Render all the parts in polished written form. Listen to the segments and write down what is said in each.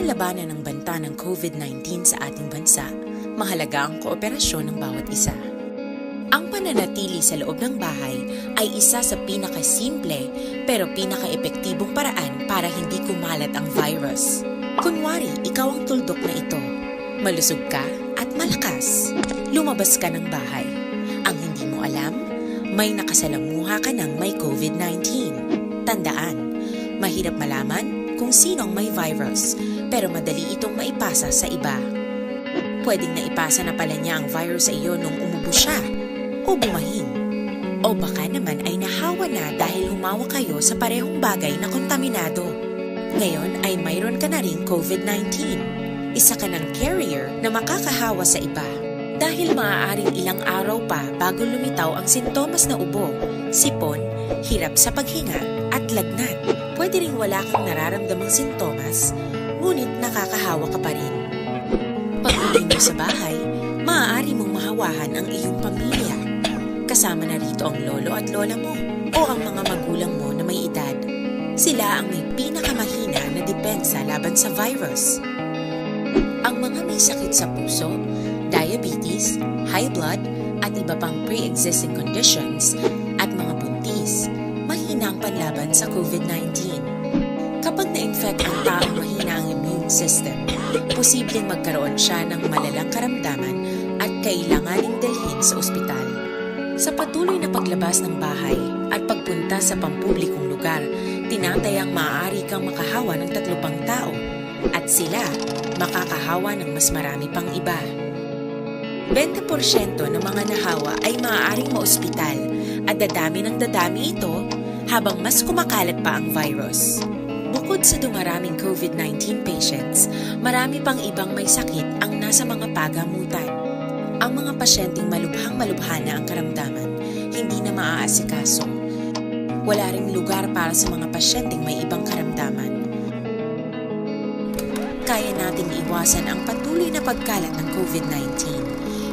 Para labanan ang banta ng COVID-19 sa ating bansa, mahalaga ang kooperasyon ng bawat isa. Ang pananatili sa loob ng bahay ay isa sa pinakasimple pero pinaka-epektibong paraan para hindi kumalat ang virus. Kunwari, ikaw ang tuldok na ito. Malusog ka at malakas. Lumabas ka ng bahay. Ang hindi mo alam, may nakasalamuha ka ng may COVID-19. Tandaan, mahirap malaman kung sino ang may virus, pero madali itong maipasa sa iba. Pwedeng naipasa na pala niya ang virus sa iyo nung umubo siya, o bumahin. O baka naman ay nahawa na dahil humawa kayo sa parehong bagay na kontaminado. Ngayon ay mayroon ka na ring COVID-19. Isa ka ng carrier na makakahawa sa iba. Dahil maaaring ilang araw pa bago lumitaw ang sintomas na ubo, sipon, hirap sa paghinga at lagnat. Pwede ring wala kang nararamdamang sintomas, ngunit nakakahawa ka pa rin. Pag-uwi mo sa bahay, maaari mong mahawahan ang iyong pamilya. Kasama na rito ang lolo at lola mo o ang mga magulang mo na may edad. Sila ang may pinakamahina na depensa laban sa virus. Ang mga may sakit sa puso, diabetes, high blood, at iba pang pre-existing conditions at mga buntis, mahina ang panlaban sa COVID-19. Kapag na-infect ang taong mahina ang immune system, posibleng magkaroon siya ng malalang karamdaman at kailanganing dalhin sa ospital. Sa patuloy na paglabas ng bahay at pagpunta sa pampublikong lugar, tinatayang maaari kang makahawa ng 3 pang tao at sila makakahawa ng mas marami pang iba. 20% ng mga nahawa ay maaaring maospital at dadami ng dadami ito habang mas kumakalat pa ang virus. Bukod sa dumaraming COVID-19 patients, marami pang ibang may sakit ang nasa mga pagamutan. Ang mga pasyenteng malubhang-malubha na ang karamdaman, hindi na maaasikaso. Wala ring lugar para sa mga pasyenteng may ibang karamdaman. Kaya nating iwasan ang patuloy na pagkalat ng COVID-19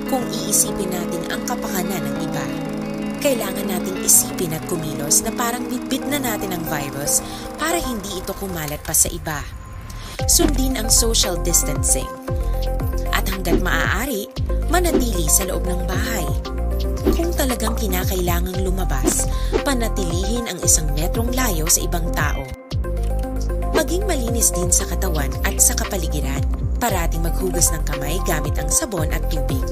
kung iisipin natin ang kapakanan ng iba. Kailangan nating isipin at kumilos na parang bitbit na natin ang virus para hindi ito kumalat pa sa iba. Sundin ang social distancing. At hanggat maaari, manatili sa loob ng bahay. Kung talagang kinakailangang lumabas, panatilihin ang 1 metrong layo sa ibang tao. Maging malinis din sa katawan at sa kapaligiran. Parating maghugas ng kamay gamit ang sabon at tubig.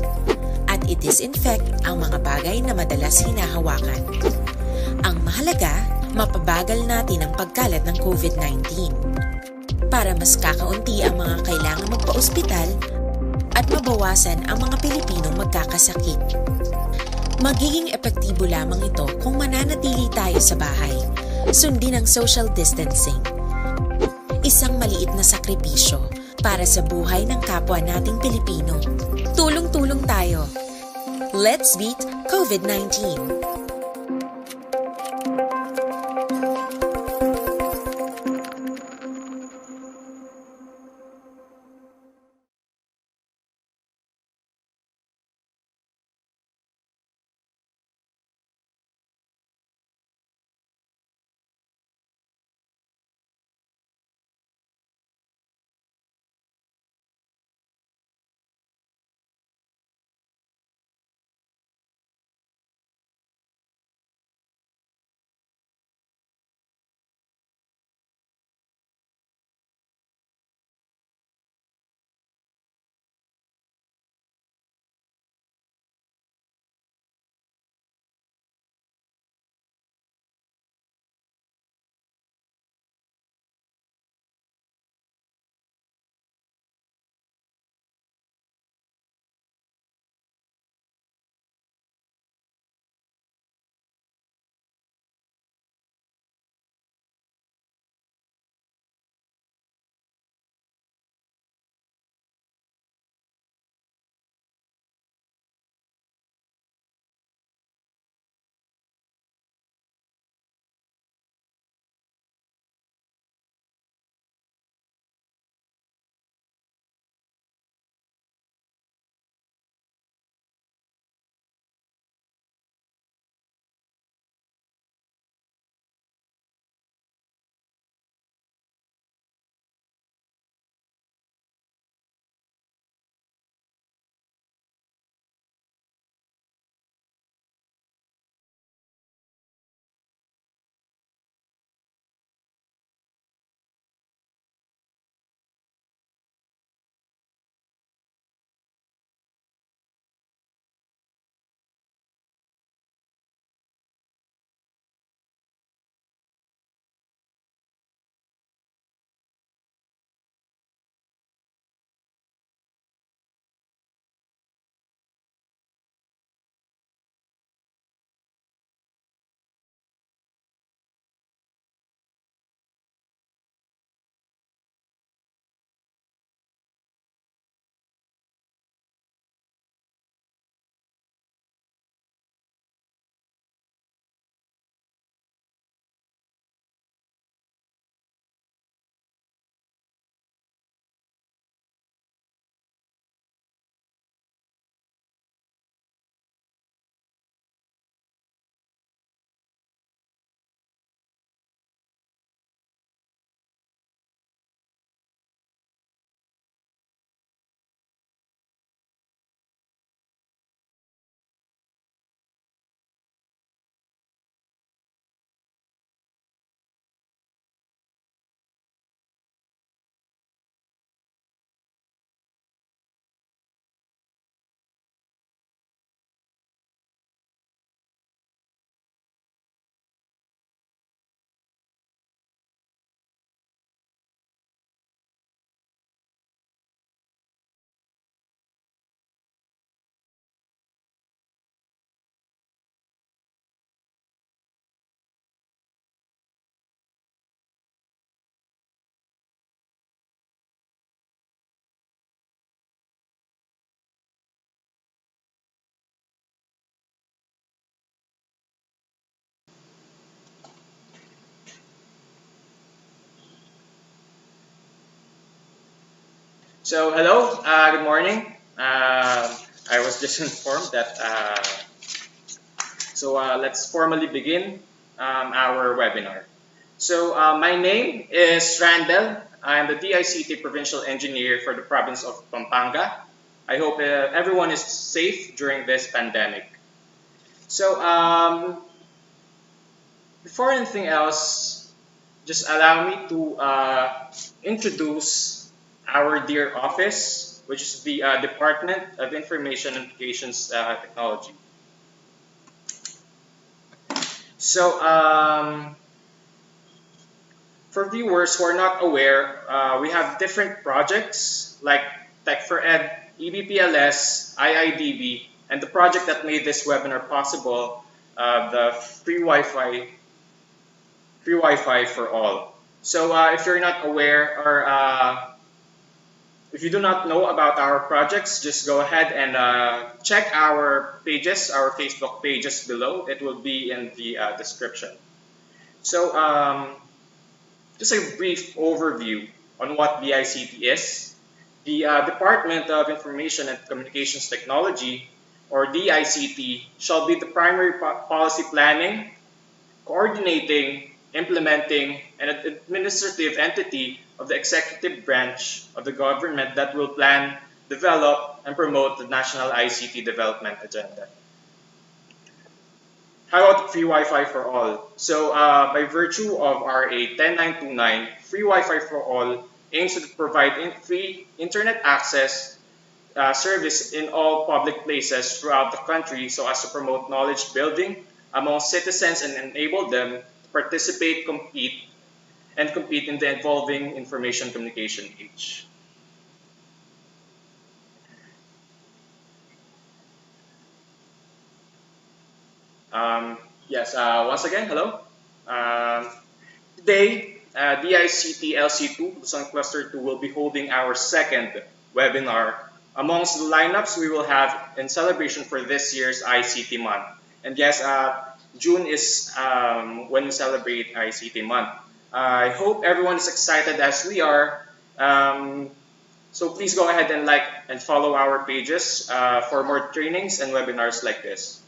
At i-disinfect ang mga bagay na madalas hinahawakan. Ang mahalaga, mapabagal natin ang pagkalat ng COVID-19 para mas kakaunti ang mga kailangang magpa-ospital at mabawasan ang mga Pilipinong magkakasakit. Magiging epektibo lamang ito kung mananatili tayo sa bahay. Sundin ang social distancing. Isang maliit na sakripisyo para sa buhay ng kapwa nating Pilipino. Tulong-tulong tayo. Let's beat COVID-19. Hello, good morning. I was just informed that, let's formally begin our webinar. My name is Randall. I'm the DICT Provincial Engineer for the province of Pampanga. I hope everyone is safe during this pandemic. So, um, Before anything else, just allow me to introduce our dear office, which is the Department of Information and Communications Technology. So, um, for viewers who are not aware, we have different projects like Tech for Ed, EBPLS, IIDB, and the project that made this webinar possible, the free Wi-Fi for all. If you're not aware or if you do not know about our projects, just go ahead and check our pages, our Facebook pages below. It will be in the description. So, um, just a brief overview on what DICT is. The Department of Information and Communications Technology, or DICT, shall be the primary policy planning, coordinating, implementing, and administrative entity of the executive branch of the government that will plan, develop, and promote the national ICT development agenda. How about free Wi-Fi for all? By virtue of RA 10929, free Wi-Fi for all aims to provide free internet access service in all public places throughout the country so as to promote knowledge building among citizens and enable them to participate, compete in the evolving information communication age. Once again, hello. Um, Today, DICT LC2, Luzon Cluster 2, will be holding our second webinar. Amongst the lineups we will have in celebration for this year's ICT month. And yes, June is when we celebrate ICT month. I hope everyone is excited as we are. So please go ahead and like and follow our pages for more trainings and webinars like this.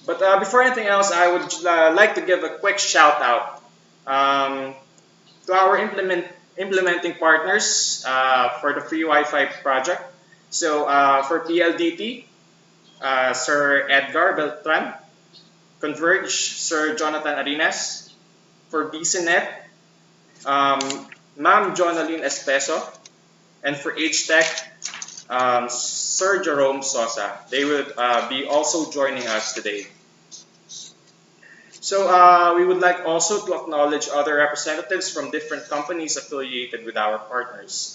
But before anything else, I would like to give a quick shout out to our implementing partners for the free Wi-Fi project. For PLDT, Sir Edgar Beltran; Converge, Sir Jonathan Arenas; for BCNet, Ma'am Jonaline Espeso; and for HTech, Sir Jerome Sosa. They will be also joining us today. We would like also to acknowledge other representatives from different companies affiliated with our partners.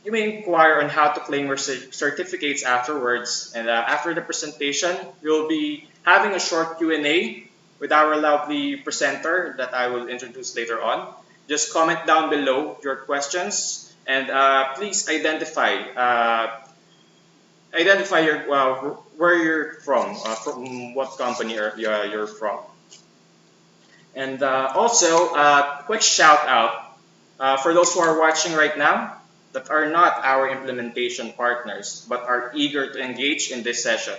You may inquire on how to claim your certificates afterwards, and after the presentation, we'll be having a short Q&A with our lovely presenter that I will introduce later on. Just comment down below your questions, and please identify where you're from what company you're from. And also, quick shout out for those who are watching right now that are not our implementation partners but are eager to engage in this session.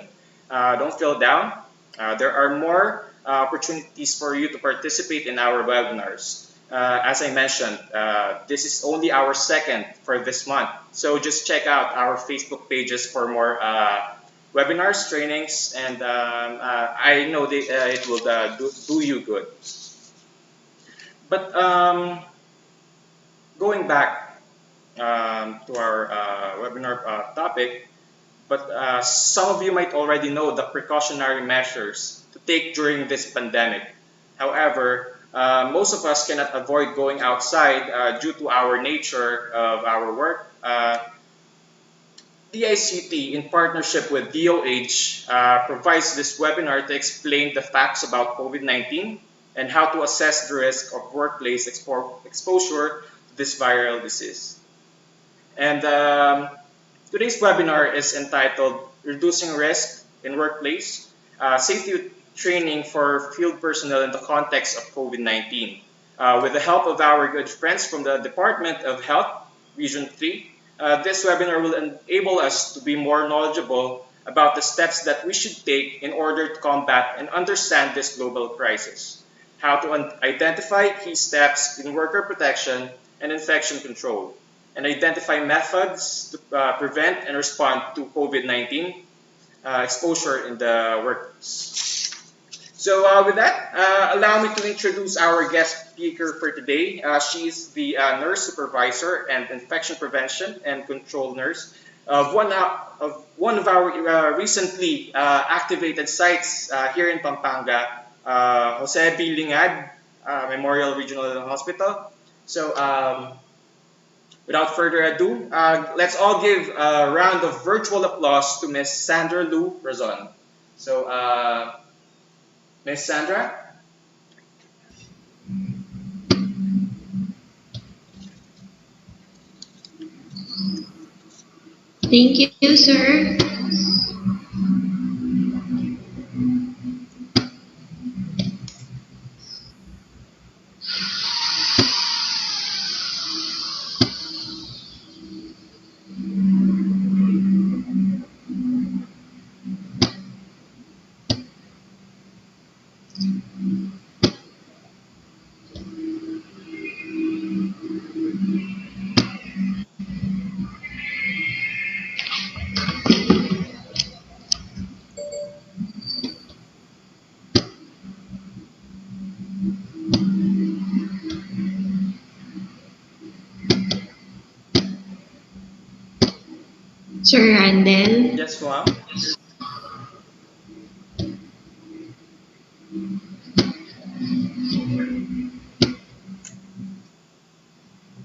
Don't feel down. There are more opportunities for you to participate in our webinars. As I mentioned, this is only our second for this month. So just check out our Facebook pages for more webinars, trainings, and I know it will do you good. But going back to our webinar topic, but some of you might already know the precautionary measures to take during this pandemic. However, most of us cannot avoid going outside due to our nature of our work. DICT, in partnership with DOH, provides this webinar to explain the facts about COVID-19 and how to assess the risk of workplace exposure to this viral disease. And today's webinar is entitled Reducing Risk in Workplace, Safety Training for Field Personnel in the Context of COVID-19. With the help of our good friends from the Department of Health, Region 3, this webinar will enable us to be more knowledgeable about the steps that we should take in order to combat and understand this global crisis, how to identify key steps in worker protection and infection control, and identify methods to prevent and respond to COVID-19 exposure in the workplace. So with that, allow me to introduce our guest speaker for today. She is the nurse supervisor and infection prevention and control nurse of one of our recently activated sites here in Pampanga, Jose B. Lingad Memorial Regional Hospital. So without further ado, let's all give a round of virtual applause to Ms. Sandra Lou Razon. So Ms. Sandra? Thank you, sir. Sir Randel. Yes, ma'am.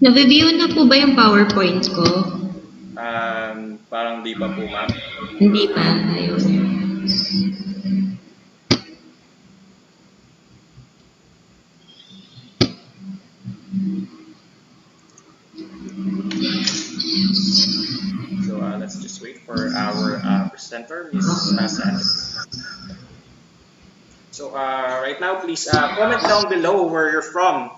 Na-review na po ba yung PowerPoint ko? Parang di pa po, ma'am. Hindi pa. Ayun. So let's just wait for our presenter, Ms. Sandra. So right now, please comment down below where you're from.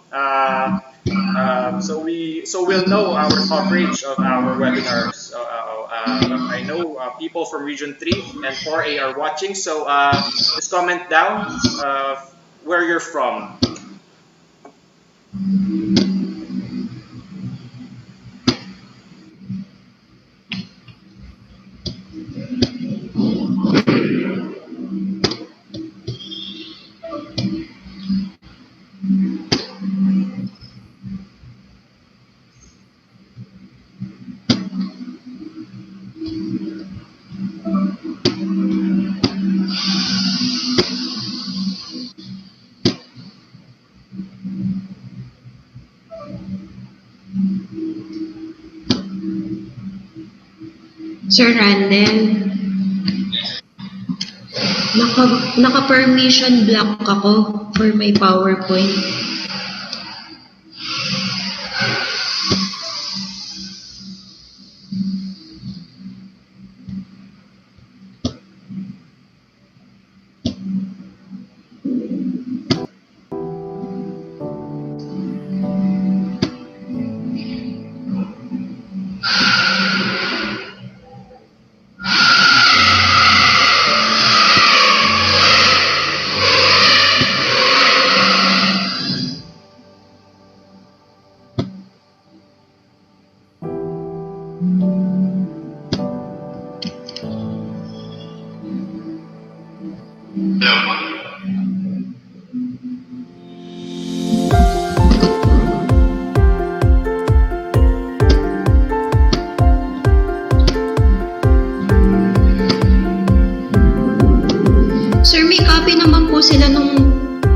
So we'll know our coverage of our webinars. I know people from Region 3 and 4A are watching, so just comment down where you're from. Sir Randel. Naka-permission block ako for my PowerPoint. Sir, may copy naman po sila nung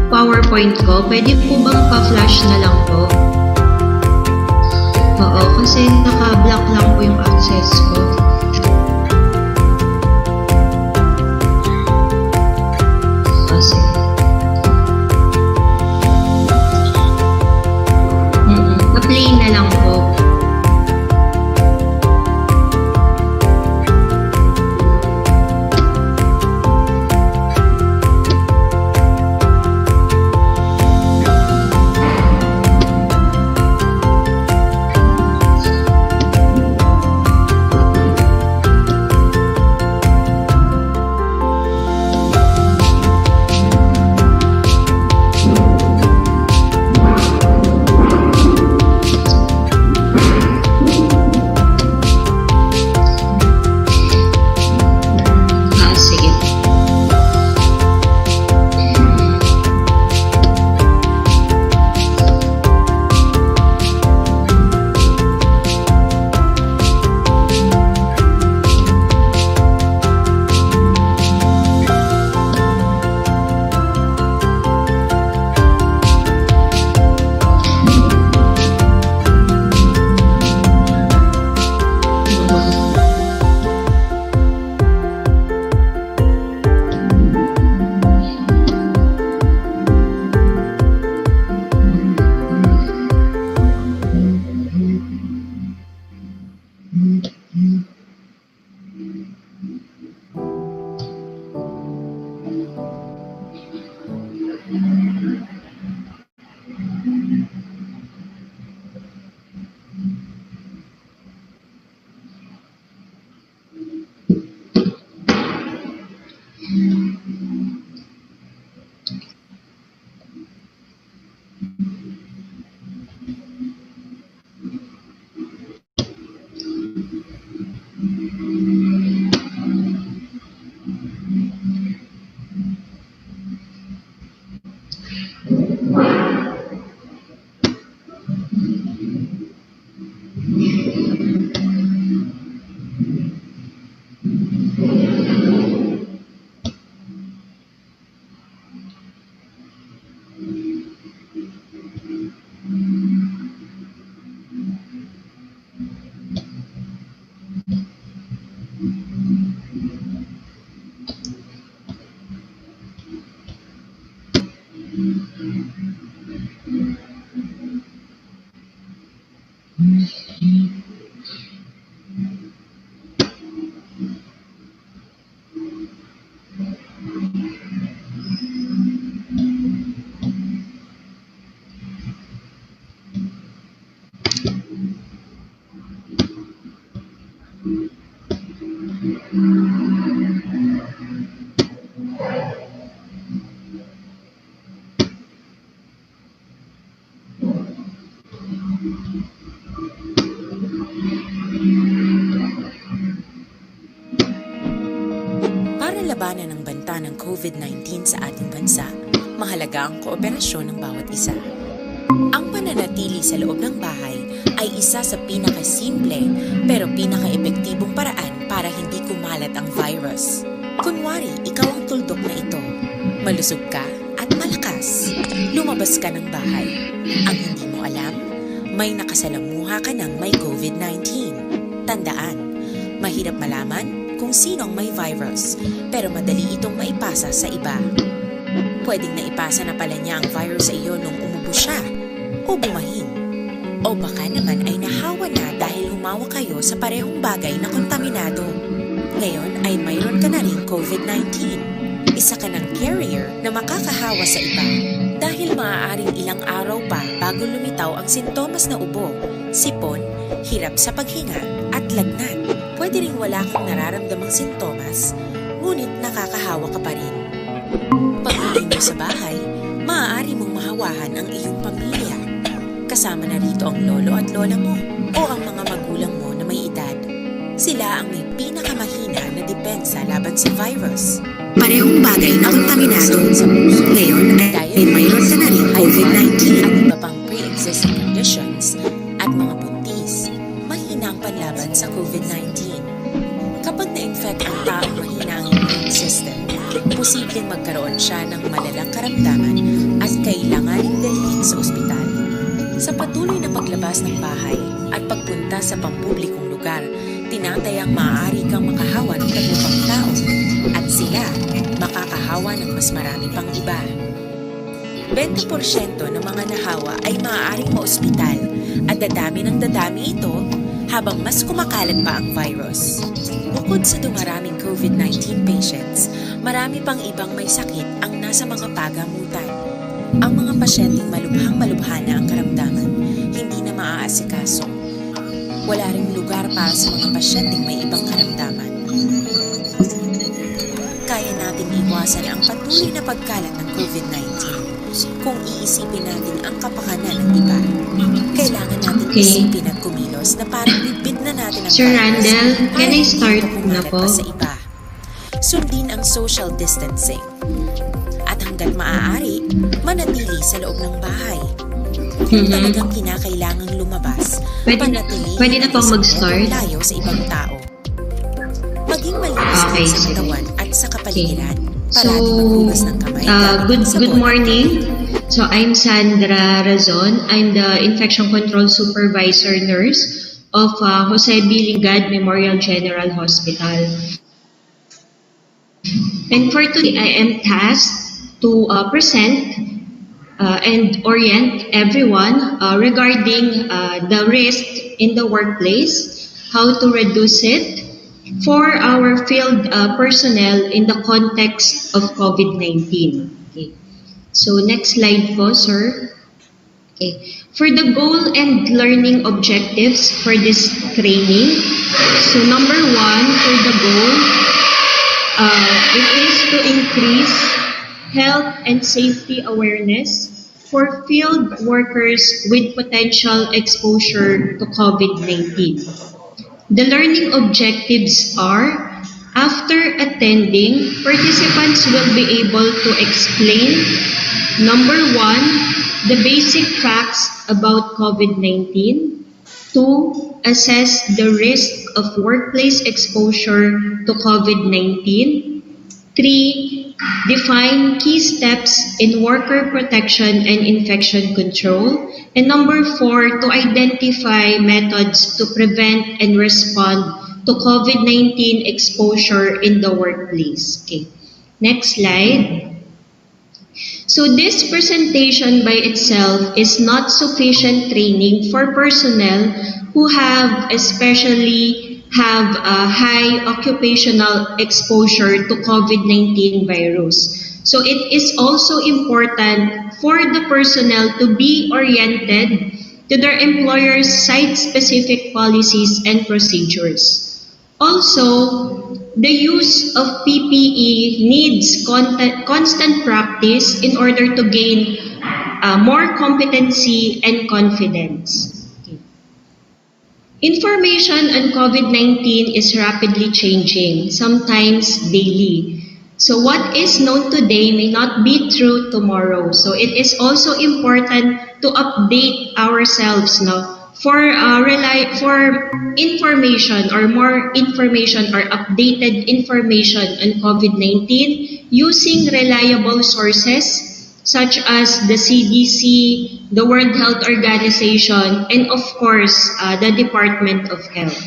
PowerPoint ko. Pwede po bang pa-flash na lang po? Oo, kasi naka-block lang po yung access ko. Kasi pa-play na lang po. Para labanan ang banta ng COVID-19 sa ating bansa, mahalaga ang kooperasyon ng bawat isa. Ang pananatili sa loob ng bahay ay isa sa pinakasimple pero pinaka-epektibong paraan para hindi kumalat ang virus. Kunwari, ikaw ang tuldok na ito. Malusog ka at malakas. Lumabas ka ng bahay. Ang hindi mo alam, may nakasalamuha ka ng may COVID-19. Tandaan, mahirap malaman kung sino ang may virus, pero madali itong maipasa sa iba. Pwedeng naipasa na pala niya ang virus sa iyo nung umubo siya, o bumahin. O baka naman ay nahawa na dahil humawa kayo sa parehong bagay na kontaminado. Ngayon ay mayroon ka na rin COVID-19. Isa ka ng carrier na makakahawa sa iba dahil maaaring ilang araw pa bago lumitaw ang sintomas na ubo, sipon, hirap sa paghinga at lagnat. Pwede ring wala kang nararamdamang sintomas, ngunit nakakahawa ka pa rin. Pag-uwi mo sa bahay, maaari mong mahawahan ang iyong pamilya. Kasama na rito ang lolo at lola mo o ang mga magulang mo na may edad. Sila ang may pinakamahina na depensa laban sa virus. Parehong bagay na kontaminado. Ngayon ay mayroon ka na rin COVID-19 at iba pang pre-existing conditions at mga buntis. Mahina ang panlaban sa COVID-19. Kapag na-infect ang taong mahina ang immune system, posibleng magkaroon siya ng malalang karamdaman at kailanganing dalhin sa ospital. Sa patuloy na paglabas ng bahay at pagpunta sa pampublikong lugar, tinatayang maaari kang makahawa ng tatlong tao at sila makakahawa ng mas marami pang iba. 20% ng mga nahawa ay maaaring maospital at dadami ng dadami ito habang mas kumakalat pa ang virus. Bukod sa dumaraming COVID-19 patients, marami pang ibang may sakit ang nasa mga pagamutan. Ang mga pasyenteng malubhang-malubha na ang karamdaman, hindi na maaasikaso. Wala ring lugar para sa mga pasyenteng may ibang karamdaman. Kaya nating iwasan ang patuloy na pagkalat ng COVID-19 kung iisipin natin ang kapakanan ng iba. Kailangan natin isipin at kumilos na parang bibit na natin ang Sir Randall, can I start na po? Sa iba. Sundin ang social distancing. At hanggat maaari, manatili sa loob ng bahay. Kung talagang kinakailangang lumabas, Pwede na pong mag-start? Layo sa ibang tao. Maging malinis din sa katawan at sa kapaligiran. Parati maghugas ng kamay. Good morning. So I'm Sandra Razon. I'm the Infection Control Supervisor Nurse of Jose B. Ligad Memorial General Hospital. And for today, I am tasked to present and orient everyone regarding the risk in the workplace, how to reduce it for our field personnel in the context of COVID-19. Okay. So next slide po, sir. Okay. For the goal and learning objectives for this training, so number one, for the goal, it is to increase health and safety awareness for field workers with potential exposure to COVID-19. The learning objectives are, after attending, participants will be able to explain, number one, the basic facts about COVID-19, two, assess the risk of workplace exposure to COVID-19, three, define key steps in worker protection and infection control, and number four, to identify methods to prevent and respond to COVID-19 exposure in the workplace. Okay. Next slide. So this presentation by itself is not sufficient training for personnel who have a high occupational exposure to COVID-19 virus. So it is also important for the personnel to be oriented to their employer's site-specific policies and procedures. Also, the use of PPE needs constant practice in order to gain more competency and confidence. Information on COVID-19 is rapidly changing, sometimes daily. So what is known today may not be true tomorrow. So it is also important to update ourselves for information or more information or updated information on COVID-19 using reliable sources such as the CDC, the World Health Organization, and of course, the Department of Health.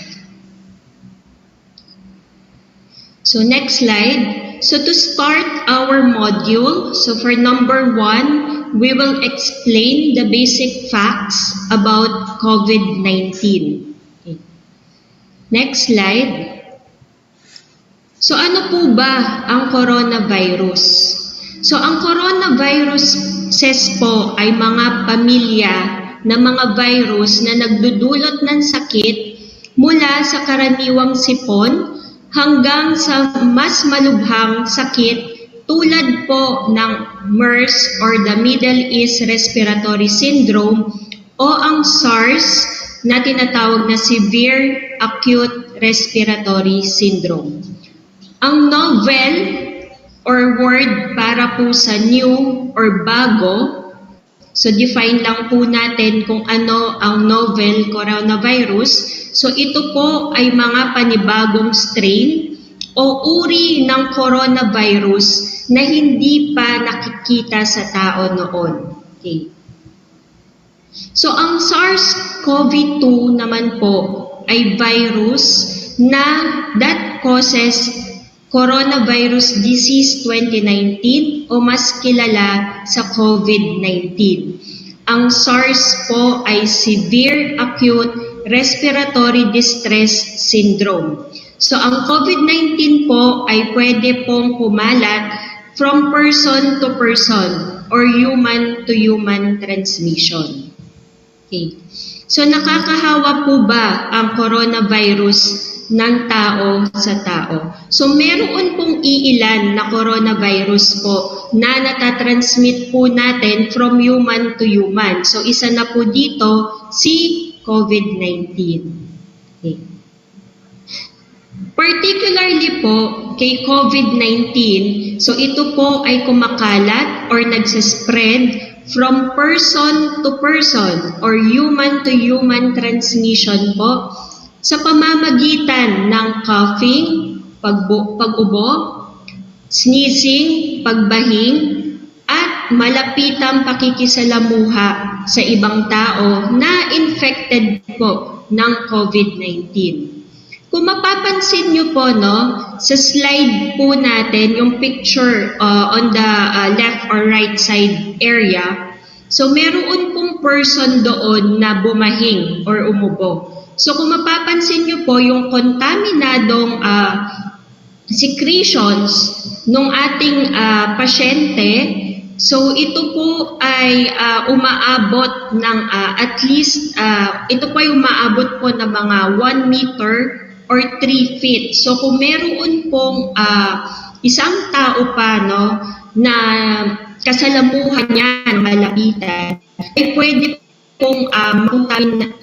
So next slide. So to start our module, so for number 1, we will explain the basic facts about COVID-19. Okay. Next slide. So ano po ba ang coronavirus? So ang coronaviruses po ay mga pamilya na mga virus na nagdudulot ng sakit mula sa karaniwang sipon hanggang sa mas malubhang sakit tulad po ng MERS or the Middle East Respiratory Syndrome o ang SARS na tinatawag na Severe Acute Respiratory Syndrome. Ang novel or word para po sa new or bago, so define lang po natin kung ano ang novel coronavirus. So ito po ay mga panibagong strain o uri ng coronavirus na hindi pa nakikita sa tao noon. Okay. So ang SARS-CoV-2 naman po ay virus na that causes coronavirus disease 2019 o mas kilala sa COVID-19. Ang SARS po ay Severe Acute Respiratory Distress Syndrome. So ang COVID-19 po ay pwede pong kumalat from person to person or human to human transmission. Okay. So nakakahawa po ba ang coronavirus ng tao sa tao? So meron pong iilan na coronavirus po na natatransmit po natin from human to human. So isa na po dito si COVID-19. Okay. Particularly po kay COVID-19, so ito po ay kumakalat or nagsaspread from person to person or human to human transmission po sa pamamagitan ng coughing, pag-ubo, sneezing, pagbahing, at malapitang pakikisalamuha sa ibang tao na infected po ng COVID-19. Kung mapapansin nyo po, sa slide po natin, yung picture on the left or right side area, so meron pong person doon na bumahing or umubo. So kung mapapansin nyo po, yung kontaminadong secretions ng ating pasyente, so ito po ay umaabot ng at least, ito po ay umaabot po ng mga 1 meter or 3 feet. So kung meron pong isang tao pa na kasalamuhan niya ng malapitan, ay pwede pong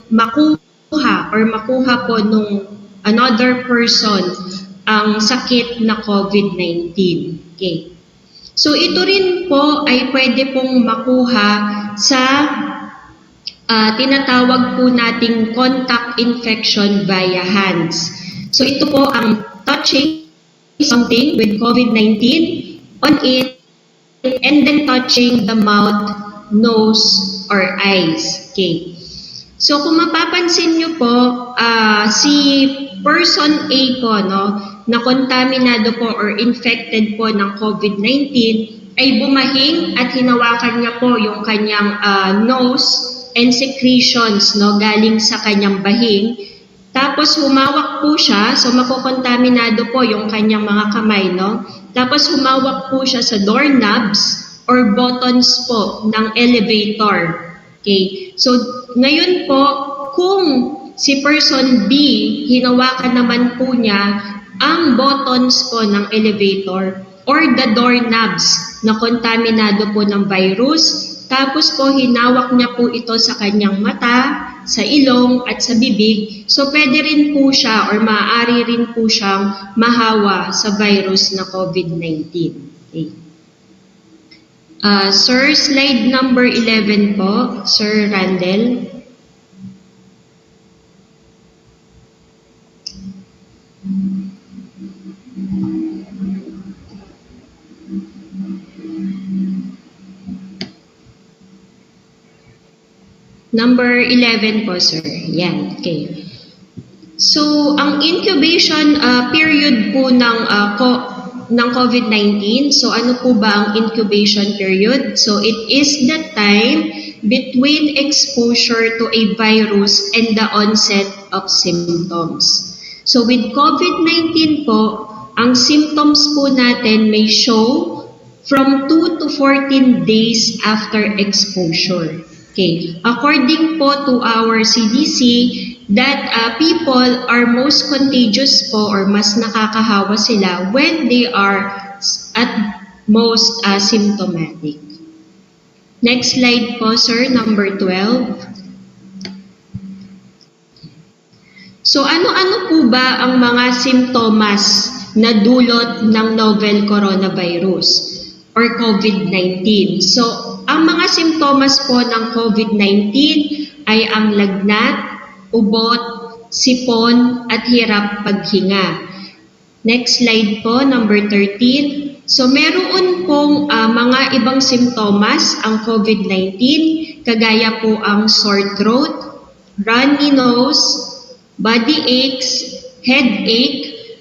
makuha po nung another person ang sakit na COVID-19. Okay. So ito rin po ay pwede pong makuha sa tinatawag po nating contact infection via hands. So ito po ang touching something with COVID-19 on it and then touching the mouth, nose, or eyes. Okay. So kung mapapansin nyo po, si person A po, na kontaminado po or infected po ng COVID-19, ay bumahing at hinawakan niya po yung kanyang nose and secretions, no, galing sa kanyang bahing. Tapos humawak po siya, so makokontaminado po yung kanyang mga kamay, no? Tapos humawak po siya sa doorknobs or buttons po ng elevator. Okay? So ngayon po, kung si person B, hinawakan naman po niya ang buttons po ng elevator or the doorknobs na kontaminado po ng virus, tapos po hinawak niya po ito sa kanyang mata, sa ilong at sa bibig. So pwede rin po siya or maaari rin po siyang mahawa sa virus na COVID-19. Okay. Sir, slide number 11 po, Sir Randel. Number 11 po, sir. Yan, okay. So, ang incubation period po ng COVID-19, so ano po ba ang incubation period? So, it is the time between exposure to a virus and the onset of symptoms. So, with COVID-19 po, ang symptoms po natin may show from 2 to 14 days after exposure. Okay. According po to our CDC, that people are most contagious po or mas nakakahawa sila when they are at most asymptomatic. Next slide po, sir, number 12. So ano-ano po ba ang mga simptomas na dulot ng novel coronavirus or COVID-19? So ang mga simptomas po ng COVID-19 ay ang lagnat, ubot, sipon, at hirap paghinga. Next slide po, number 13. So meron pong mga ibang simptomas ang COVID-19, kagaya po ang sore throat, runny nose, body aches, headache,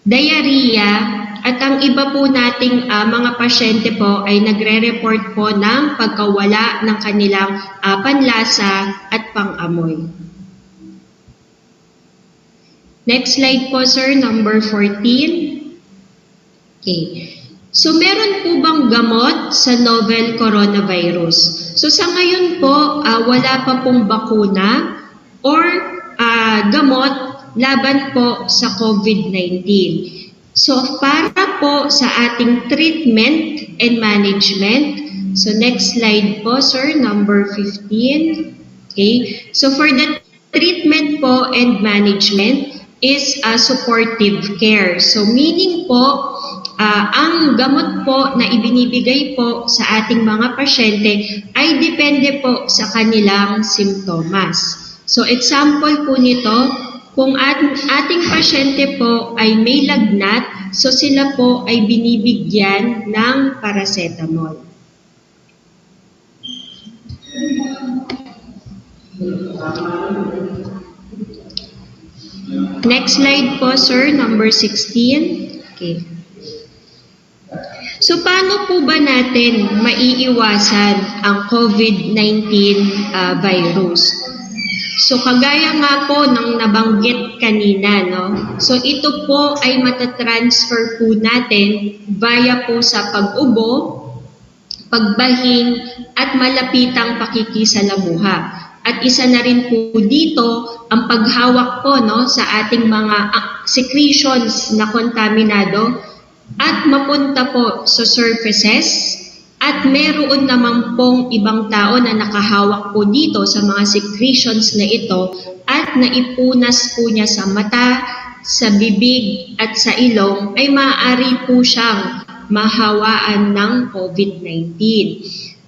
diarrhea, at ang iba po nating mga pasyente po ay nagre-report po ng pagkawala ng kanilang panlasa at pang-amoy. Next slide po, sir, number 14. Okay. So meron po bang gamot sa novel coronavirus? So sa ngayon po, wala pa pong bakuna or gamot laban po sa COVID-19. So, para po sa ating treatment and management, so next slide po, sir, number 15. Okay, so for the treatment po and management is supportive care. So, meaning po, ang gamot po na ibinibigay po sa ating mga pasyente ay depende po sa kanilang simptomas. So, example po nito, kung ating pasyente po ay may lagnat, so sila po ay binibigyan ng paracetamol. Next slide po, sir, number 16. Okay. So paano po ba natin maiiwasan ang COVID-19 virus? So kagaya nga po ng nabanggit kanina, no? So ito po ay matatransfer po natin via po sa pag-ubo, pagbahing, at malapitang pakikisalamuha. At isa na rin po dito ang paghawak po, no, sa ating mga secretions na kontaminado at mapunta po sa surfaces. At meron naman pong ibang tao na nakahawak po dito sa mga secretions na ito at naipunas po niya sa mata, sa bibig at sa ilong, ay maaari po siyang mahawaan ng COVID-19.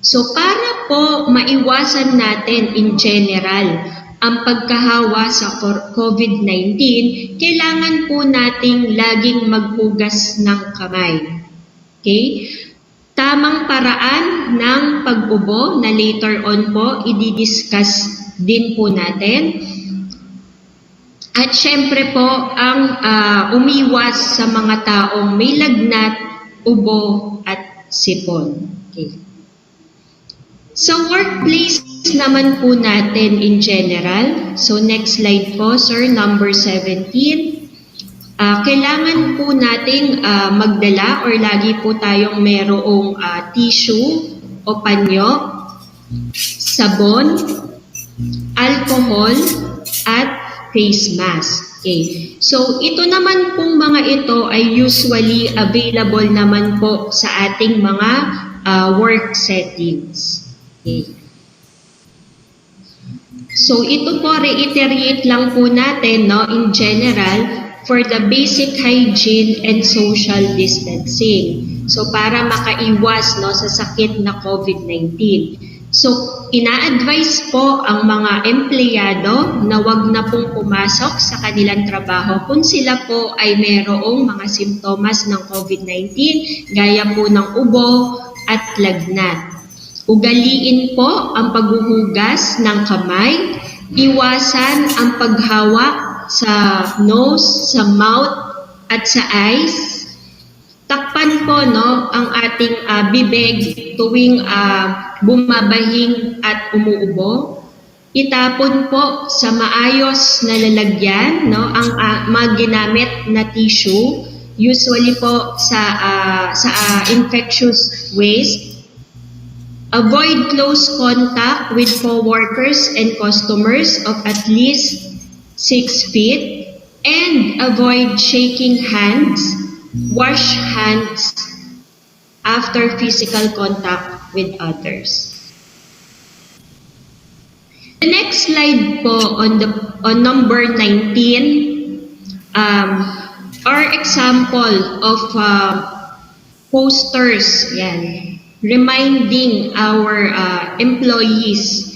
So para po maiwasan natin in general ang pagkahawa sa COVID-19, kailangan po nating laging maghugas ng kamay. Okay? Tamang paraan ng pag-ubo na later on po i-discuss din po natin. At syempre po ang umiwas sa mga taong may lagnat, ubo at sipon. Okay. Sa workplace naman po natin in general, so next slide po, sir, number 17. Kailangan po nating magdala or lagi po tayong merong tissue o panyo, sabon, alcohol, at face mask. Okay. So ito naman pong mga ito ay usually available naman po sa ating mga work settings. Okay. So ito po, reiterate lang po natin, no, in general, for the basic hygiene and social distancing. So para makaiwas, no, sa sakit na COVID-19. So ina-advise po ang mga empleyado na wag na pong pumasok sa kanilang trabaho kung sila po ay mayroong mga simptomas ng COVID-19 gaya po ng ubo at lagnat. Ugaliin po ang paghuhugas ng kamay, iwasan ang paghawak sa nose, sa mouth at sa eyes. Takpan po, no, ang ating bibig tuwing bumabahing at umuubo. Itapon po sa maayos na lalagyan, no, ang mga ginamit na tissue, usually po sa infectious waste. Avoid close contact with co-workers and customers of at least 6 feet and avoid shaking hands. Wash hands after physical contact with others. The next slide po on number 19 are example of posters, yan, reminding our employees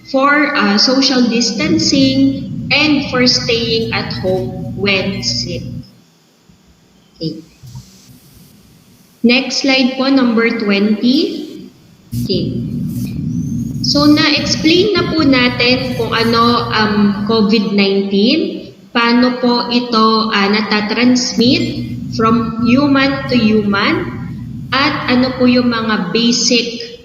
for social distancing and for staying at home when sick. Okay. Next slide po, number 20. Okay. So na-explain na po natin kung ano ang COVID-19, paano po ito natatransmit from human to human, at ano po yung mga basic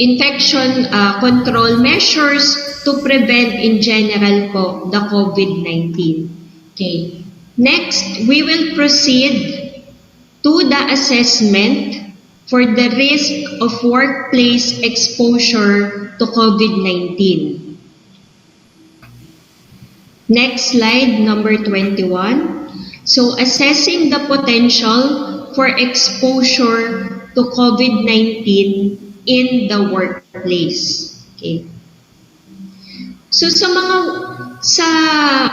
infection control measures to prevent in general po the COVID-19. Okay. Next, we will proceed to the assessment for the risk of workplace exposure to COVID-19. Next slide, number 21. So, assessing the potential for exposure to COVID-19 in the workplace. Okay. So, sa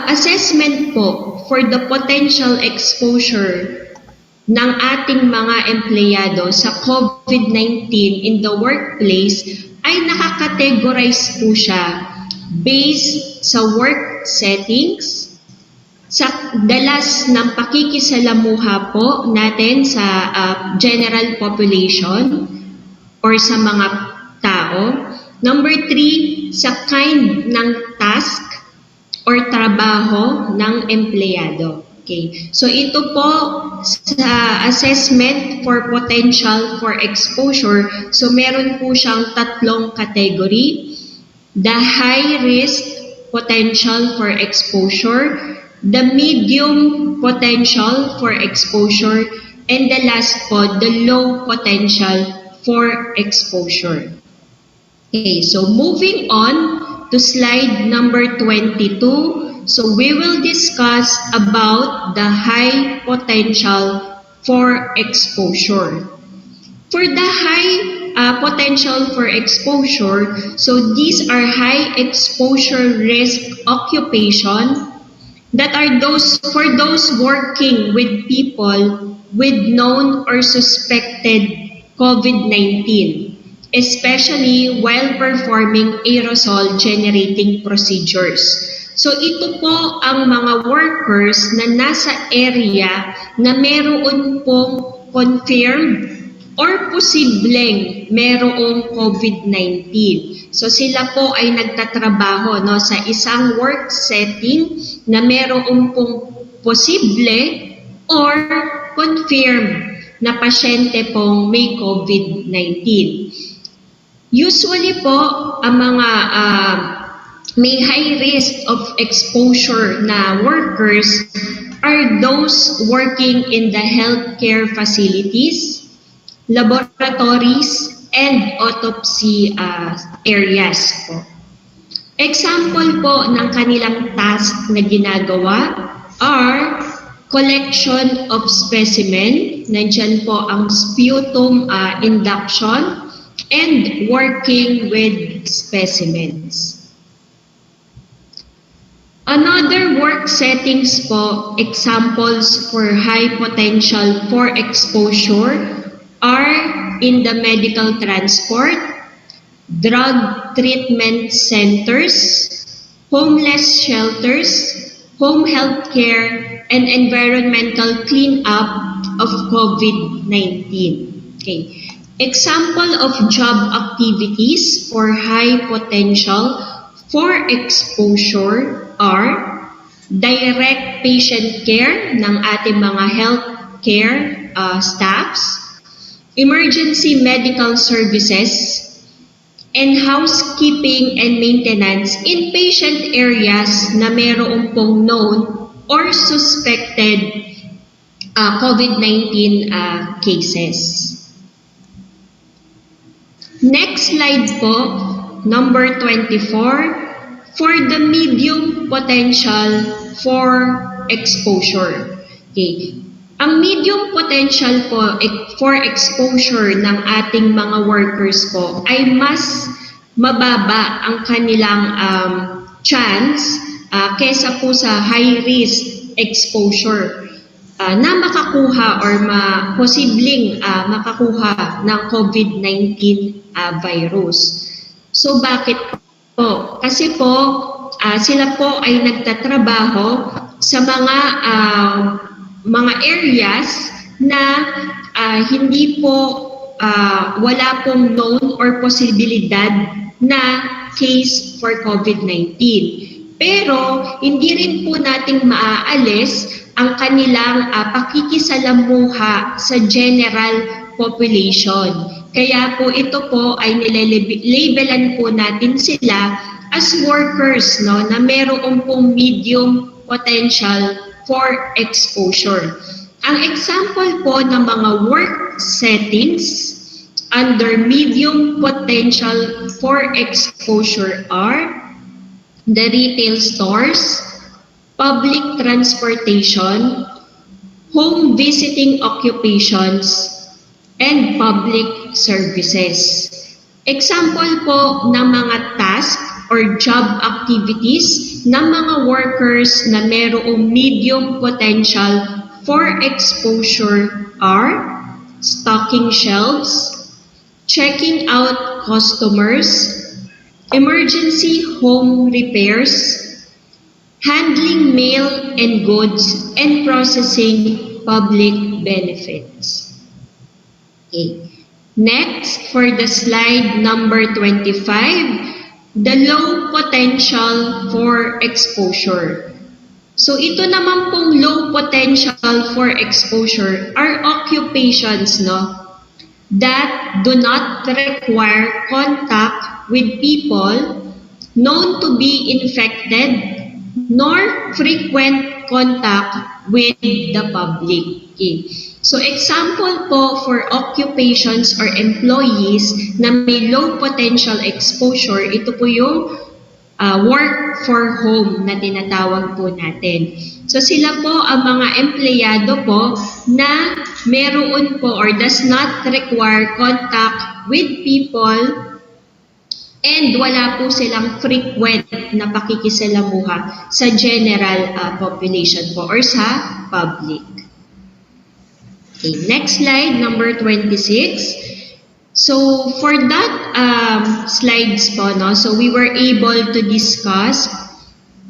assessment po for the potential exposure ng ating mga empleyado sa COVID-19 in the workplace ay nakakategorize po siya based sa work settings, sa dalas ng pakikisalamuha po natin sa general population or sa mga tao. Number 3, sa kind ng task or trabaho ng empleyado. Okay. So ito po sa assessment for potential for exposure. So meron po siyang tatlong category. The high risk potential for exposure, the medium potential for exposure, and the last po, the low potential for exposure. Okay, so moving on to slide number 22. So we will discuss about the high potential for exposure. For the high potential for exposure, so these are high exposure risk occupation that are for those working with people with known or suspected COVID-19. Especially while performing aerosol generating procedures. So ito po ang mga workers na nasa area na meron pong confirmed or posibleng merong COVID-19. So sila po ay nagtatrabaho, no, sa isang work setting na meron pong posible or confirmed na pasyente pong may COVID-19. Usually po, ang mga may high risk of exposure na workers are those working in the healthcare facilities, laboratories, and autopsy areas po. Example po ng kanilang task na ginagawa are collection of specimen, nandyan po ang sputum induction, and working with specimens. Another work settings po, examples for high potential for exposure are in the medical transport, drug treatment centers, homeless shelters, home health care, and environmental cleanup of COVID-19. Okay. Example of job activities for high potential for exposure are direct patient care ng ating mga healthcare staffs, emergency medical services, and housekeeping and maintenance in patient areas na mayroon pong known or suspected COVID-19 cases. Next slide po, number 24. For the medium potential for exposure. Okay. Ang medium potential po for exposure ng ating mga workers po ay mas mababa ang kanilang chance kesa po sa high risk exposure na makakuha or posibleng makakuha ng COVID-19 virus. So bakit po? Kasi po sila po ay nagtatrabaho sa mga areas na hindi po wala pong known or posibilidad na case for COVID-19. Pero hindi rin po nating maaalis ang kanilang pakikisalamuha sa general population. Kaya po ito po ay nilalabelan po natin sila as workers, no, na meron pong medium potential for exposure. Ang example po ng mga work settings under medium potential for exposure are the retail stores, public transportation, home visiting occupations, and public services. Example po ng mga task or job activities ng mga workers na mayroong medium potential for exposure are stocking shelves, checking out customers, emergency home repairs, handling mail and goods, and processing public benefits. Okay. Next, for the slide number 25, the low potential for exposure. So ito naman pong low potential for exposure are occupations, no, that do not require contact with people known to be infected nor frequent contact with the public. Okay. So example po for occupations or employees na may low potential exposure, ito po yung work for home na tinatawag po natin. So sila po ang mga empleyado po na meron po or does not require contact with people and wala po silang frequent na pakikisalamuha sa general population po or sa public. Okay, next slide, number 26. So for that slides po, no, so we were able to discuss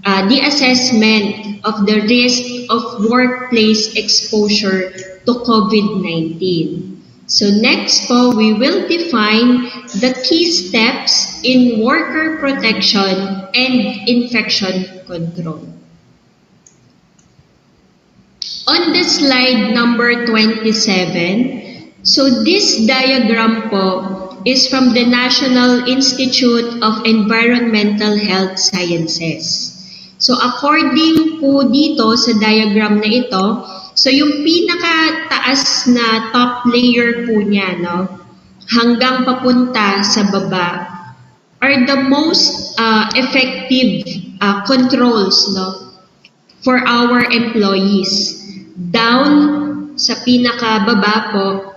the assessment of the risk of workplace exposure to COVID-19. So next po, we will define the key steps in worker protection and infection control. On the slide number 27, So this diagram po is from the National Institute of Environmental Health Sciences. So according po dito sa diagram na ito, so yung pinakataas na top layer po niya, no, hanggang papunta sa baba are the most effective controls, no, for our employees. Down sa pinakababa po,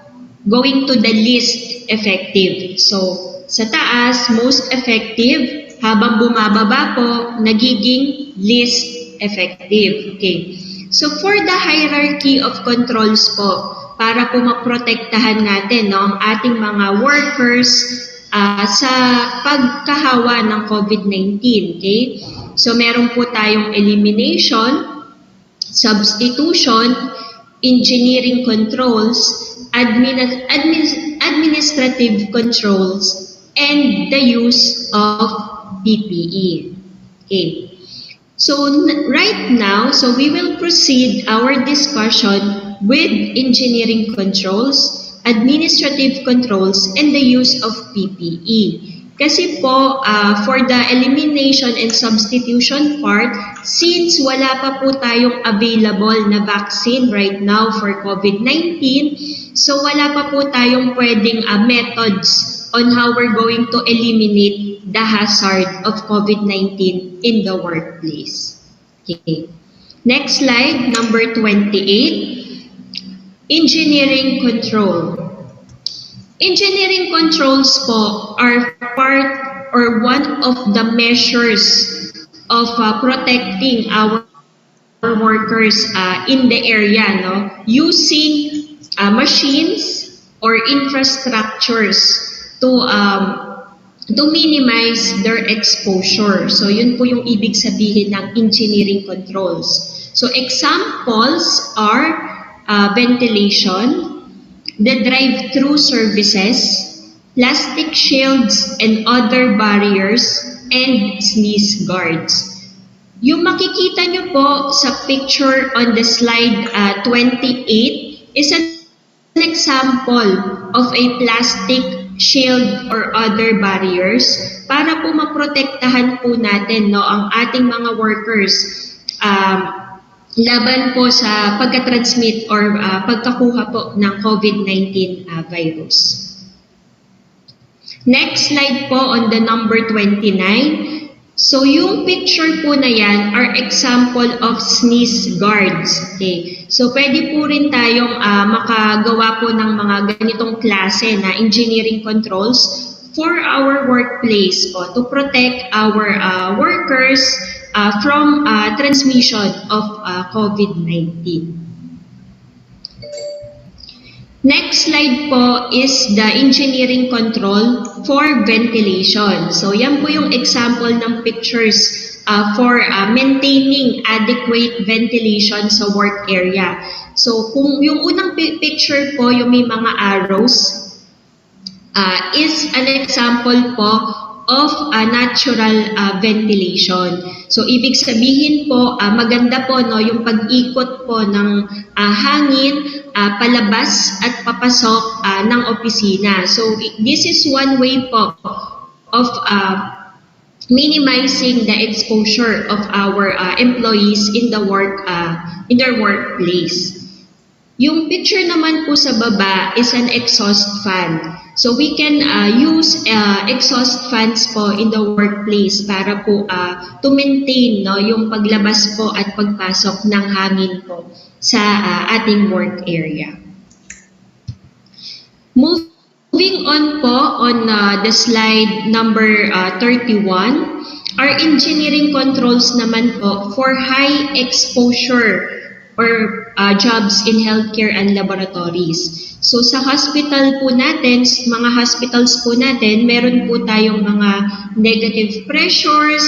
going to the least effective. So, sa taas, most effective, habang bumababa po, nagiging least effective. Okay. So, for the hierarchy of controls po, para po maprotektahan natin, no, ang ating mga workers sa pagkahawa ng COVID-19. Okay? So, meron po tayong elimination, substitution, engineering controls, administrative controls, and the use of PPE. Okay. So right now, so we will proceed our discussion with engineering controls, administrative controls, and the use of PPE. Kasi po, for the elimination and substitution part, since wala pa po tayong available na vaccine right now for COVID-19, so wala pa po tayong pwedeng methods on how we're going to eliminate the hazard of COVID-19 in the workplace. Okay. Next slide, number 28. Engineering control. Engineering controls po are part or one of the measures of protecting our workers in the area, no, using machines or infrastructures to minimize their exposure. So yun po yung ibig sabihin ng engineering controls. So examples are ventilation, the drive-through services, plastic shields and other barriers, and sneeze guards. Yung makikita nyo po sa picture on the slide 28 is an example of a plastic shield or other barriers para po maprotektahan po natin, no, ang ating mga workers laban po sa pagka-transmit or pagkakuha po ng COVID-19 virus. Next slide po on the number 29. So yung picture po na yan are example of sneeze guards. Okay. So pwede po rin tayong makagawa po ng mga ganitong klase na engineering controls for our workplace po to protect our workers from transmission of COVID-19. Next slide po is the engineering control for ventilation. So yan po yung example ng pictures for maintaining adequate ventilation sa work area. So kung yung unang picture po, yung may mga arrows, is an example po of natural ventilation. So ibig sabihin po, maganda po, no, yung pag-ikot po ng hangin palabas at papasok ng opisina. So this is one way po of minimizing the exposure of our employees in the in their workplace. Yung picture naman po sa baba is an exhaust fan. So we can use exhaust fans po in the workplace para po to maintain, no, yung paglabas po at pagpasok ng hangin po sa ating work area. Moving on po on the slide number 31, our engineering controls naman po for high exposure or jobs in healthcare and laboratories. So sa hospital po natin, mga hospitals po natin, meron po tayong mga negative pressures,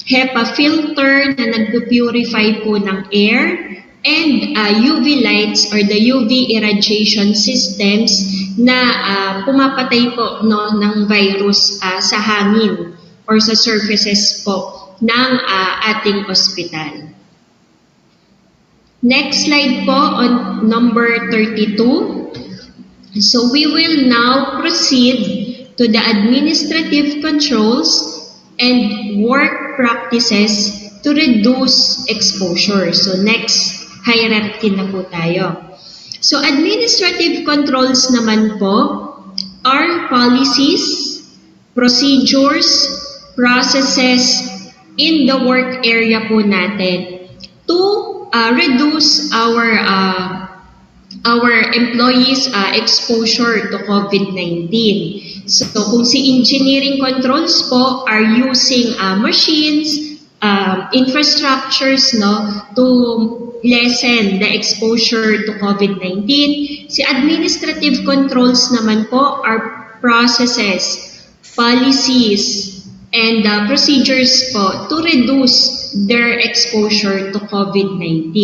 HEPA filter na nagpo-purify po ng air, and UV lights or the UV irradiation systems na pumapatay po, no, ng virus sa hangin or sa surfaces po ng ating ospital. Next slide po on number 32. So we will now proceed to the administrative controls and work practices to reduce exposure. So next hierarchy na po tayo. So administrative controls naman po are policies, procedures, processes in the work area po natin to reduce our employees' exposure to COVID-19. So kung si engineering controls po are using machines, infrastructures to lessen the exposure to COVID-19. Si administrative controls naman po are processes, policies, and procedures po to reduce their exposure to COVID-19.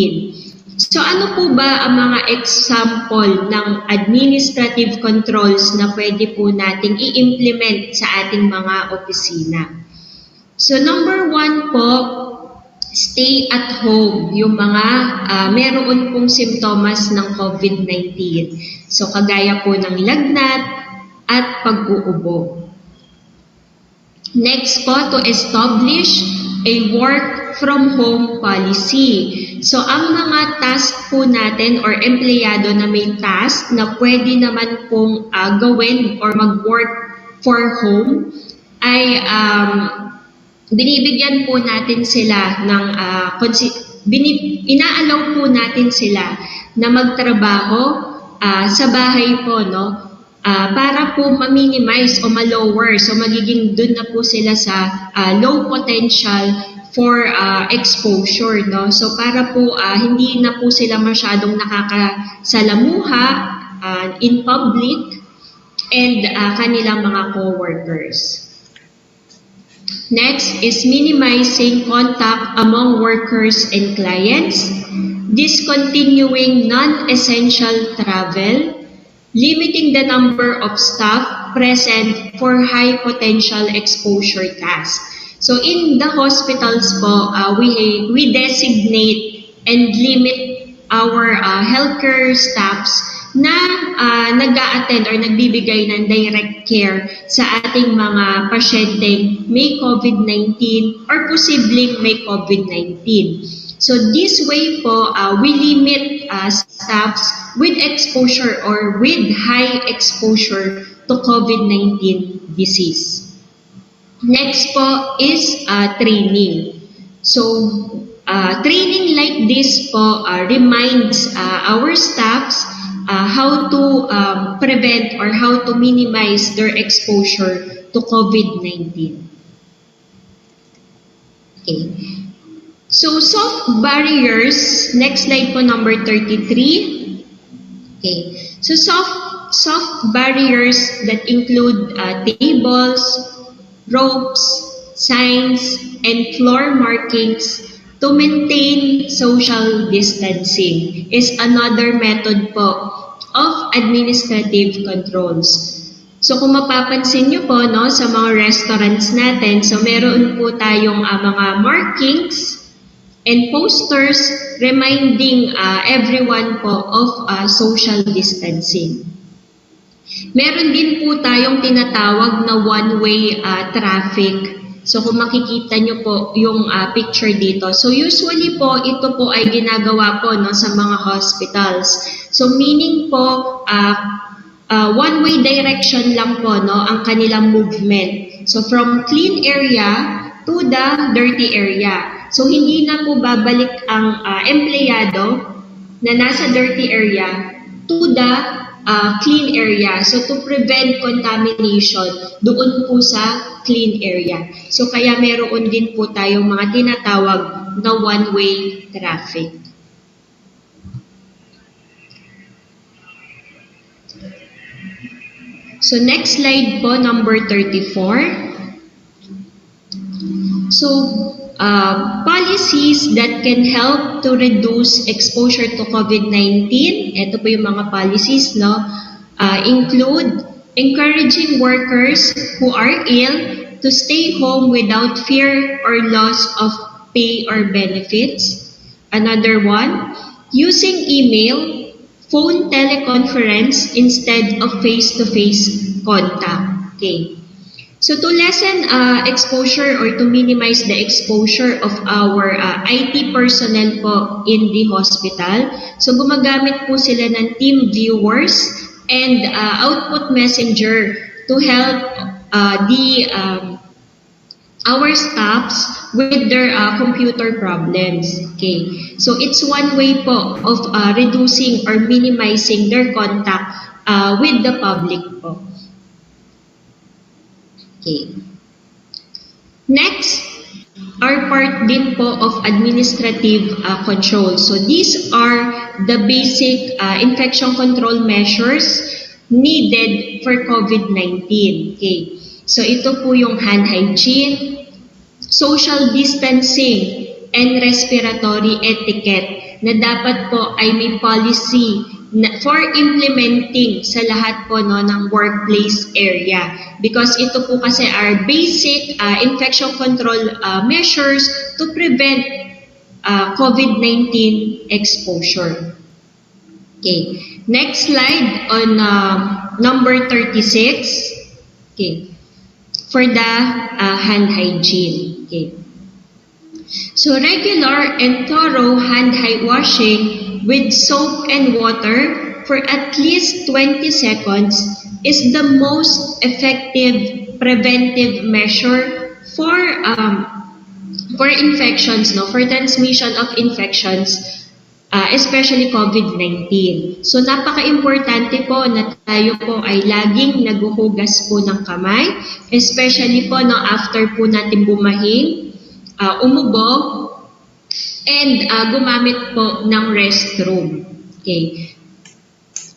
So ano po ba ang mga example ng administrative controls na pwede po nating i-implement sa ating mga opisina? So number 1 po, stay at home, yung mga meron pong simptomas ng COVID-19. So kagaya po ng lagnat at pag-uubo. Next po, to establish a work from home policy. So ang mga task po natin or empleyado na may task na pwede naman pong gawin or mag-work for home ay binibigyan po natin sila ng inaalaw po natin sila na magtrabaho sa bahay po para po ma-minimize o ma-lower. So magiging dun na po sila sa low potential for exposure. So para po hindi na po sila masyadong nakakasalamuha in public and kanilang mga co-workers. Next is minimizing contact among workers and clients, discontinuing non-essential travel, limiting the number of staff present for high potential exposure tasks. So in the hospitals po, we designate and limit our healthcare staffs na nag-a-attend or nagbibigay ng direct care sa ating mga pasyenteng may COVID-19 or posibleng may COVID-19. So this way po, we limit staffs with exposure or with high exposure to COVID-19 disease. Next po is training. So training like this po reminds our staffs how to prevent or how to minimize their exposure to COVID-19. Okay. So soft barriers, next slide po number 33. Okay. So soft barriers that include tables, ropes, signs, and floor markings to maintain social distancing is another method po of administrative controls. So kung mapapansin nyo po sa mga restaurants natin, so meron po tayong mga markings and posters reminding everyone po of social distancing. Meron din po tayong tinatawag na one-way traffic. So kung makikita nyo po yung picture dito. So usually po, ito po ay ginagawa po sa mga hospitals. So meaning po, one-way direction lang po ang kanilang movement. So from clean area to the dirty area. So hindi na po babalik ang empleyado na nasa dirty area to the clean area. So to prevent contamination doon po sa clean area. So kaya meron din po tayong mga tinatawag na one-way traffic. So next slide po, number 34. So policies that can help to reduce exposure to COVID-19, ito po yung mga policies, include encouraging workers who are ill to stay home without fear or loss of pay or benefits. Another one, using email, phone teleconference instead of face-to-face contact. Okay. So to lessen exposure or to minimize the exposure of our IT personnel po in the hospital, so gumagamit po sila ng team viewers and output messenger to help our staffs with their computer problems. Okay, so it's one way po of reducing or minimizing their contact with the public po. Okay. Next, are part din po of administrative control. So these are the basic infection control measures needed for COVID-19. Okay. So ito po yung hand hygiene, social distancing, and respiratory etiquette na dapat po ay may policy for implementing sa lahat po ng workplace area. Because ito po kasi are basic infection control measures to prevent COVID-19 exposure. Okay. Next slide on number 36. Okay. For the hand hygiene. Okay. So regular and thorough hand washing with soap and water for at least 20 seconds is the most effective preventive measure for infections, for transmission of infections, especially COVID-19. So napaka-importante po na tayo po ay laging naghuhugas po ng kamay, especially po after po natin bumahing, umubo, and gumamit po ng restroom. Okay.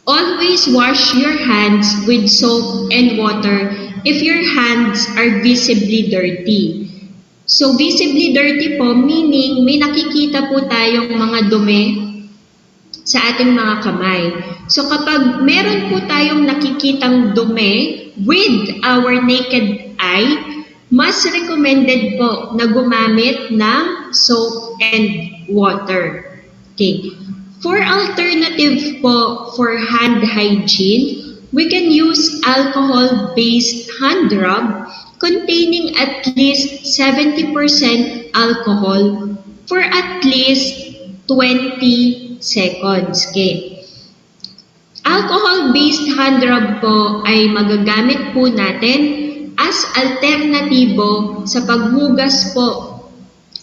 Always wash your hands with soap and water if your hands are visibly dirty. So visibly dirty po, meaning may nakikita po tayong mga dumi sa ating mga kamay. So kapag meron po tayong nakikitang dumi with our naked eye, mas recommended po na gumamit ng soap and water. Okay. For alternative po for hand hygiene, we can use alcohol-based hand rub containing at least 70% alcohol for at least 20 seconds. Okay. Alcohol-based hand rub po ay magagamit po natin as alternatibo sa paghugas po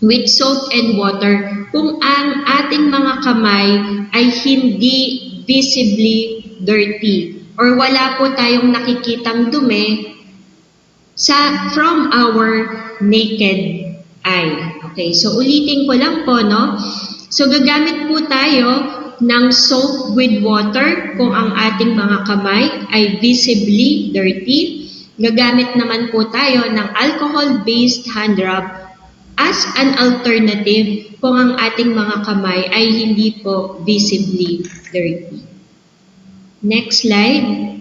with soap and water kung ang ating mga kamay ay hindi visibly dirty or wala po tayong nakikitang dumi from our naked eye. Okay, so ulitin ko lang po, So gagamit po tayo ng soap with water kung ang ating mga kamay ay visibly dirty. Gagamit naman po tayo ng alcohol-based hand rub as an alternative kung ang ating mga kamay ay hindi po visibly dirty. Next slide,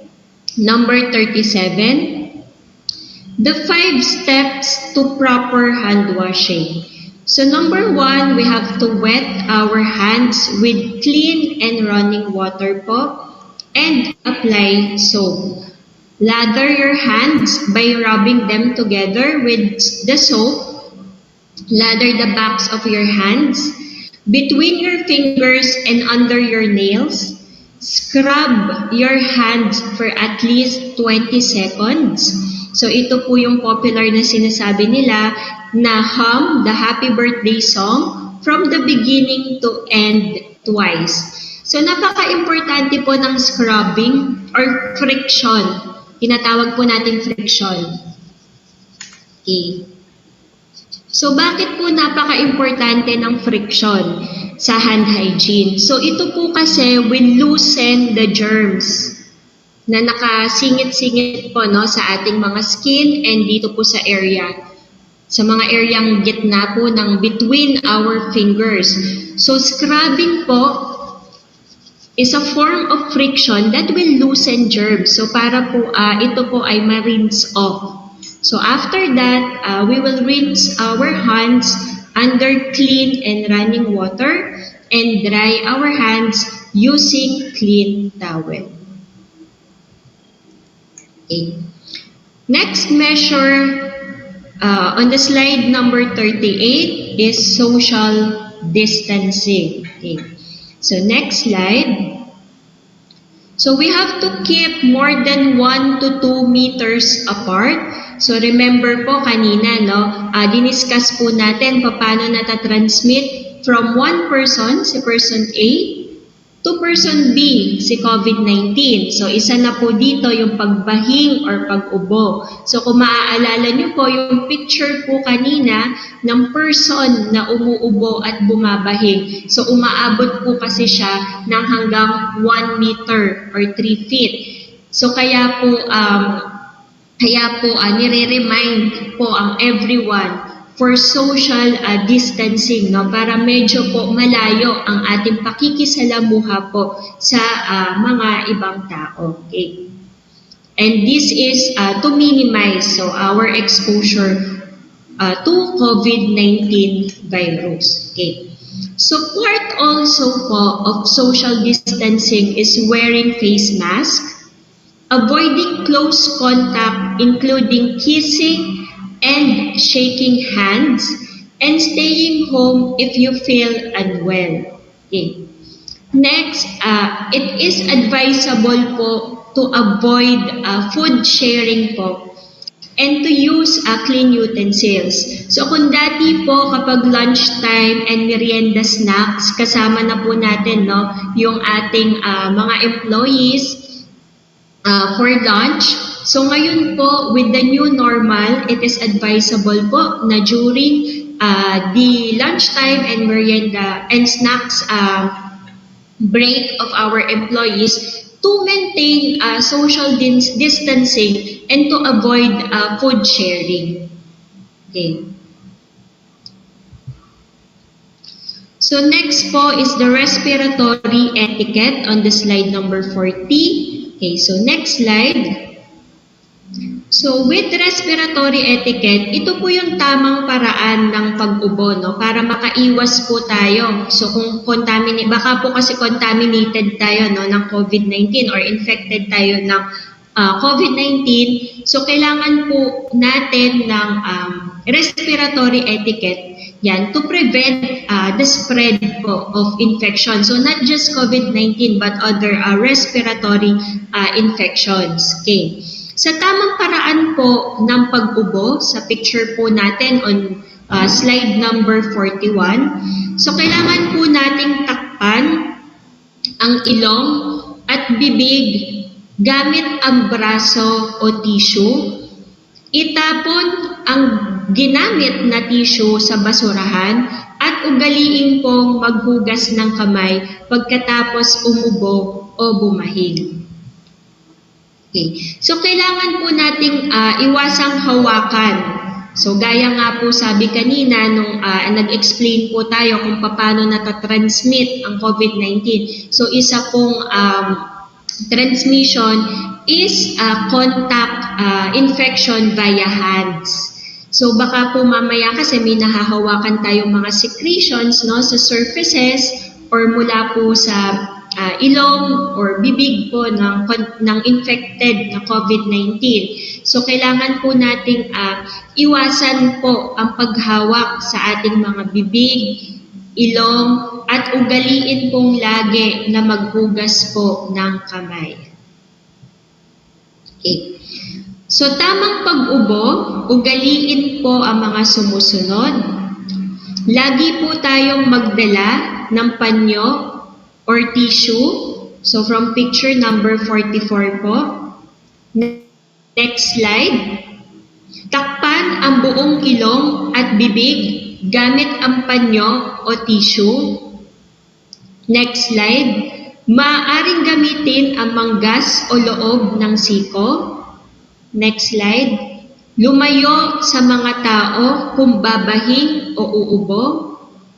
number 37. The 5 steps to proper hand washing. So number 1, we have to wet our hands with clean and running water po and apply soap. Lather your hands by rubbing them together with the soap. Lather the backs of your hands between your fingers and under your nails. Scrub your hands for at least 20 seconds. So ito po yung popular na sinasabi nila na hum the happy birthday song from the beginning to end twice. So napaka-importante po ng scrubbing or friction. Tinatawag po natin friction. Okay. So bakit po napaka-importante ng friction sa hand hygiene? So ito po kasi will loosen the germs na nakasingit-singit po sa ating mga skin and dito po sa area. Sa mga areang gitna po ng between our fingers. So scrubbing po is a form of friction that will loosen germs. So para po ito po ay ma-rinse off. So after that, we will rinse our hands under clean and running water and dry our hands using clean towel. Okay. Next measure on the slide number 38 is social distancing. Okay. So next slide. So we have to keep more than 1 to 2 meters apart. So remember po kanina, no, diniscuss po natin paano natatransmit from one person, si person A, to person B, si COVID-19. So isa na po dito yung pagbahing or pag-ubo. So kung maaalala nyo po yung picture po kanina ng person na umuubo at bumabahing. So umaabot po kasi siya ng hanggang 1 meter or 3 feet. So kaya po nire-remind po ang everyone for social distancing, no, para medyo po malayo ang ating pakikisalamuha po sa mga ibang tao. Okay? And this is to minimize our exposure to COVID-19 virus. Okay? So part also po of social distancing is wearing face mask, avoiding close contact including kissing and shaking hands, and staying home if you feel unwell. Okay. Next, it is advisable po to avoid food sharing po and to use clean utensils. So kung dati po kapag lunchtime and merienda snacks, kasama na po natin, no, yung ating mga employees for lunch. So ngayon po, with the new normal, it is advisable po na during the lunchtime and merienda and snacks break of our employees to maintain social distancing and to avoid food sharing. Okay. So next po is the respiratory etiquette on the slide number 40. Okay, so next slide. So with respiratory etiquette, ito po yung tamang paraan ng pag-ubo, no, para makaiwas po tayo. So kung baka po kasi contaminated tayo, no, ng COVID-19 or infected tayo ng COVID-19, so kailangan po natin ng respiratory etiquette yan to prevent the spread po of infection. So not just COVID-19 but other respiratory infections. Okay. Sa tamang paraan po ng pag-ubo, sa picture po natin on slide number 41, so kailangan po nating takpan ang ilong at bibig gamit ang braso o tissue, itapon ang ginamit na tissue sa basurahan at ugaliin pong maghugas ng kamay pagkatapos umubo o bumahing. Okay. So, kailangan po nating iwasang hawakan. So, gaya nga po sabi kanina nung nag-explain po tayo kung paano natatransmit ang COVID-19. So, isa pong transmission is contact infection via hands. So, baka po mamaya kasi may nahahawakan tayong mga secretions, no, sa surfaces or mula po sa ilong or bibig po ng infected na COVID-19. So, kailangan po nating iwasan po ang paghawak sa ating mga bibig, ilong, at ugaliin pong lagi na maghugas po ng kamay. Okay. So, tamang pag-ubo, ugaliin po ang mga sumusunod. Lagi po tayong magdala ng panyo or tissue. So from picture number 44 po. Next slide. Takpan ang buong ilong at bibig gamit ang panyo o tissue. Next slide. Maaaring gamitin ang manggas o loob ng siko. Next slide. Lumayo sa mga tao kung babahing o uubo.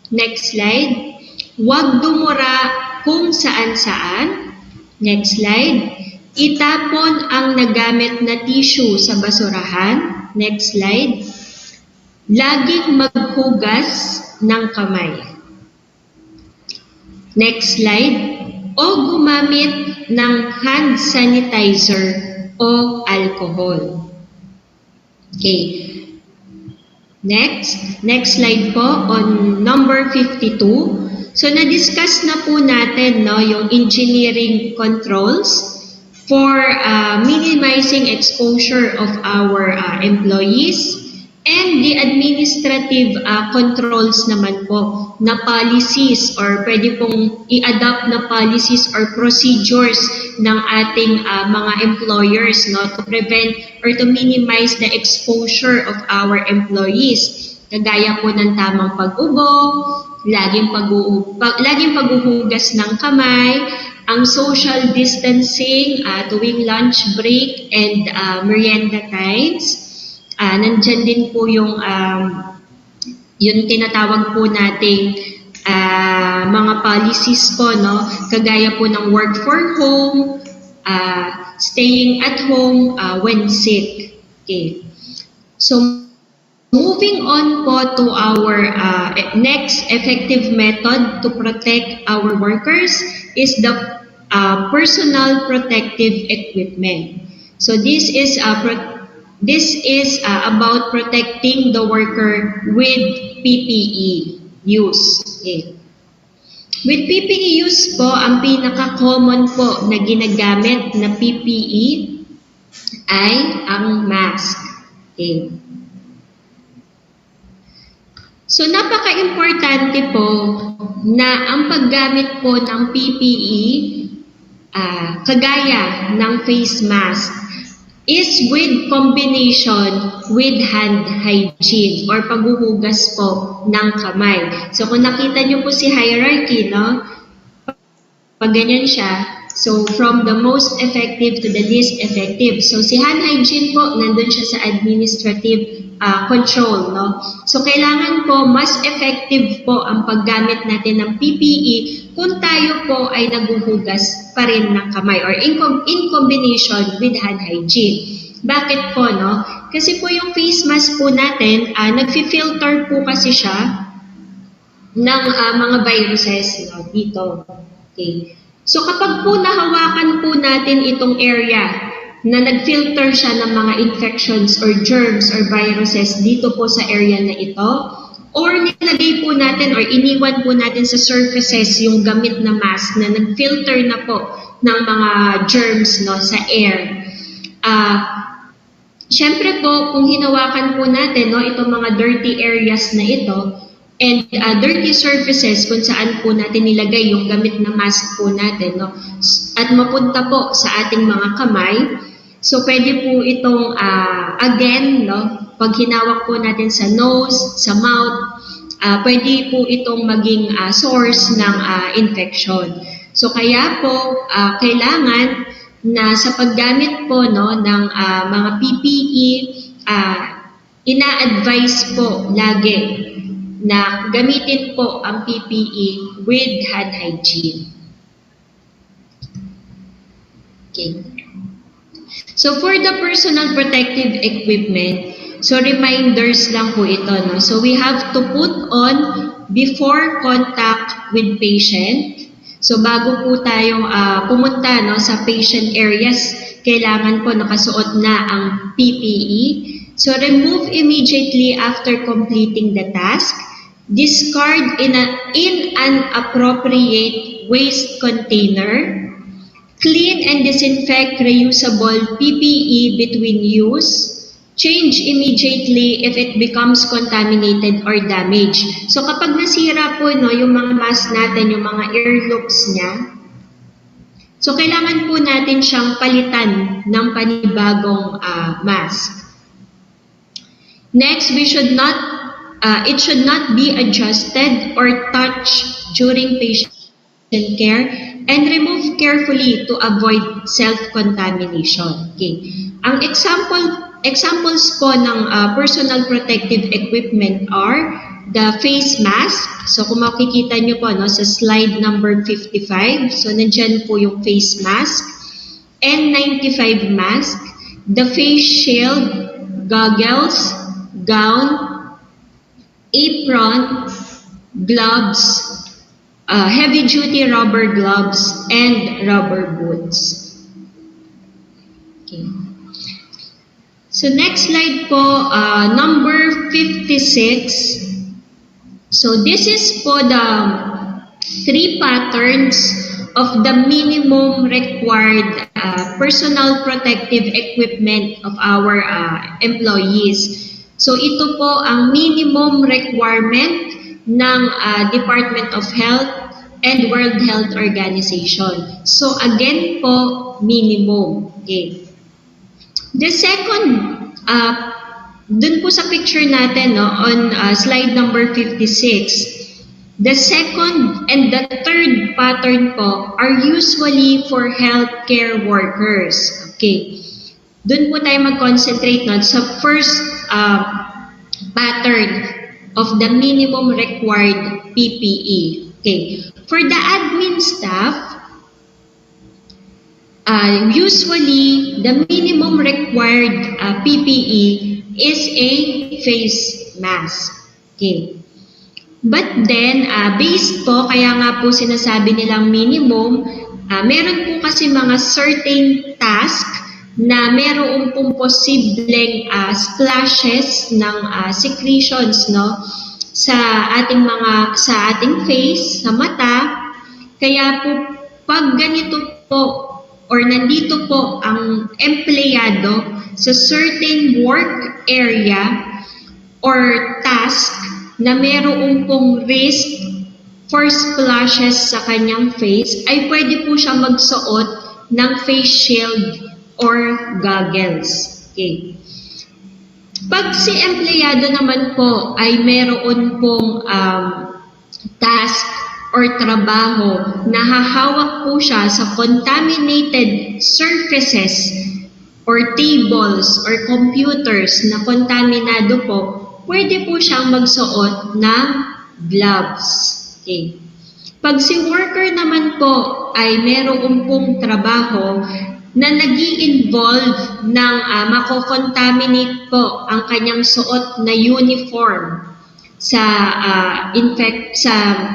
Next slide. Huwag dumura kung saan-saan. Next slide. Itapon ang nagamit na tissue sa basurahan. Next slide. Laging maghugas ng kamay. Next slide. o gumamit ng hand sanitizer o alcohol. Okay. Next slide po on number 52. So na-discuss na po natin yung engineering controls for minimizing exposure of our employees and the administrative controls naman po na policies or pwede pong i-adopt na policies or procedures ng ating mga employers to prevent or to minimize the exposure of our employees. Kagaya po ng tamang pag-ubo, laging paghuhugas ng kamay, ang social distancing tuwing lunch break and merienda times. Nandyan din po yung tinatawag po nating mga policies po, kagaya po ng work for home, staying at home when sick. Okay. So, moving on po to our next effective method to protect our workers is the personal protective equipment. So, this is about protecting the worker with PPE use. Okay. With PPE use po, ang pinaka-common po na ginagamit na PPE ay ang mask. Okay. So, napaka-importante po na ang paggamit po ng PPE, kagaya ng face mask, is with combination with hand hygiene or paghuhugas po ng kamay. So, kung nakita nyo po si hierarchy, pag ganyan siya, so from the most effective to the least effective. So, si hand hygiene po, nandun siya sa administrative control. So, kailangan po mas effective po ang paggamit natin ng PPE kung tayo po ay naghuhugas pa rin ng kamay or in combination with hand hygiene. Bakit po, Kasi po yung face mask po natin, nagfi-filter po kasi siya ng mga viruses dito. Okay. So kapag po nahawakan po natin itong area na nag-filter siya ng mga infections or germs or viruses dito po sa area na ito, or nilagay po natin or iniwan po natin sa surfaces yung gamit na mask na nag-filter na po ng mga germs sa air. Siyempre po, kung hinawakan po natin itong mga dirty areas na ito and dirty surfaces kung saan po natin nilagay yung gamit na mask po natin at mapunta po sa ating mga kamay, so pwede po itong again, pag hinawak po natin sa nose, sa mouth, pwede po itong maging source ng infection. So kaya po kailangan na sa paggamit po ng mga PPE, ina-advise po lagi na gamitin po ang PPE with hand hygiene. Okay. So for the personal protective equipment, so reminders lang po ito. So we have to put on before contact with patient. So bago po tayong pumunta sa patient areas, kailangan po nakasuot na ang PPE. So remove immediately after completing the task. Discard in an appropriate waste container. Clean and disinfect reusable PPE between use. Change immediately if it becomes contaminated or damaged. So kapag nasira po yung mga mask natin, yung mga air loops niya, so kailangan po natin siyang palitan ng panibagong mask. Next, it should not be adjusted or touched during patient care and remove carefully to avoid self-contamination. Okay. Ang examples po ng personal protective equipment are the face mask. So kung makikita nyo po sa slide number 55, so nandyan po yung face mask, N95 mask, the face shield, goggles, gown, apron, gloves, heavy-duty rubber gloves, and rubber boots. Okay. So next slide po, number 56. So this is po the 3 patterns of the minimum required personal protective equipment of our employees. So ito po ang minimum requirement ng Department of Health and World Health Organization. So again po, minimum. Okay. The second, dun po sa picture natin on slide number 56, the second and the third pattern po are usually for healthcare workers. Okay. Dun po tayo mag-concentrate sa first pattern of the minimum required PPE. Okay. For the admin staff, usually the minimum required PPE is a face mask. Okay. But then, based po, kaya nga po sinasabi nilang minimum, meron po kasi mga certain task na meron pong posibleng splashes ng secretions sa ating face, sa mata. Kaya po pag ganito po or nandito po ang empleyado sa certain work area or task na meron pong risk for splashes sa kanyang face, ay pwede po siya magsuot ng face shield or goggles. Okay. Pag si empleyado naman po ay meron pong task or trabaho na hahawak po siya sa contaminated surfaces or tables or computers na kontaminado po, pwede po siyang magsuot ng gloves. Okay. Pag si worker naman po ay meron pong trabaho na nag-i-involve ng mako-contaminate po ang kanyang suot na uniform sa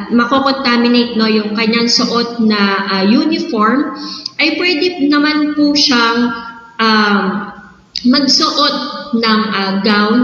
mako-contaminate yung kanyang suot na uniform, ay pwede naman po siyang magsuot ng gown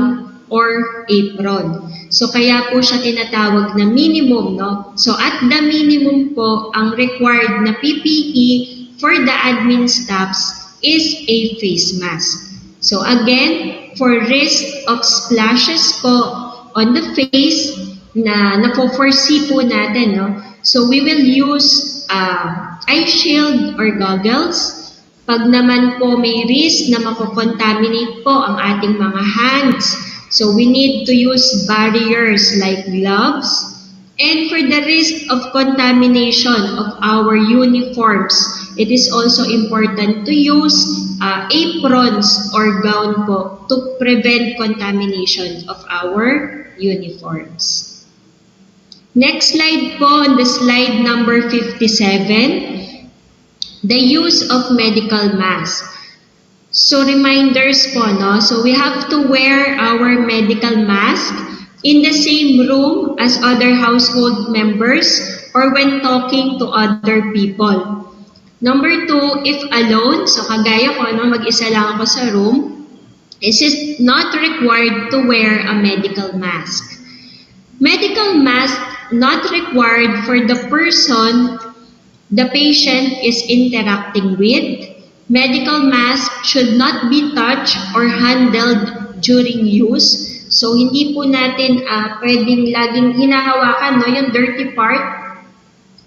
or apron. So kaya po siya tinatawag na minimum, So at the minimum po, ang required na PPE for the admin staffs is a face mask. So again, for risk of splashes po on the face na napo-foresee po natin, So we will use eye shield or goggles. Pag naman po may risk na mako-contaminate po ang ating mga hands, so we need to use barriers like gloves. And for the risk of contamination of our uniforms, it is also important to use aprons or gown po to prevent contamination of our uniforms. Next slide po, on the slide number 57, the use of medical mask. So reminders po, So we have to wear our medical mask in the same room as other household members or when talking to other people. Number 2, if alone, so kagaya ko, mag-isa lang ako sa room, it is not required to wear a medical mask. Medical mask not required for the person the patient is interacting with. Medical mask should not be touched or handled during use. So hindi po natin pwedeng laging hinahawakan yung dirty part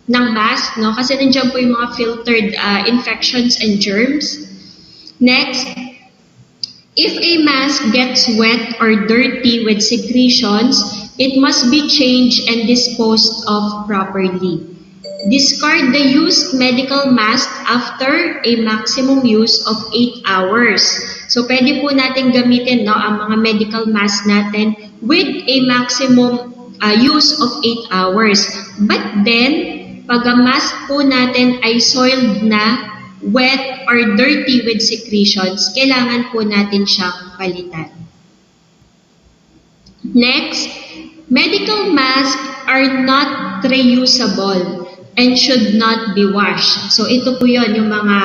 ng mask, kasi nandiyan po yung mga filtered infections and germs. Next, if a mask gets wet or dirty with secretions, it must be changed and disposed of properly. Discard the used medical mask after a maximum use of 8 hours. So pwede po natin gamitin ang mga medical mask natin with a maximum use of 8 hours. But then, pag ang mask po natin ay soiled na, wet or dirty with secretions, kailangan po natin siyang palitan. Next, Medical masks are not reusable and should not be washed. So ito po yun, yung mga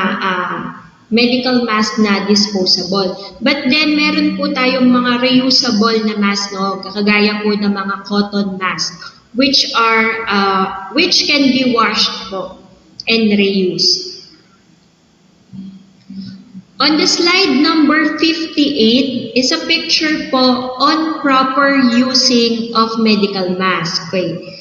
medical mask na disposable. But then meron po tayong mga reusable na mask, no? Kagaya po ng mga cotton mask, which can be washed po and reused. On the slide number 58 is a picture po on proper using of medical mask. Okay.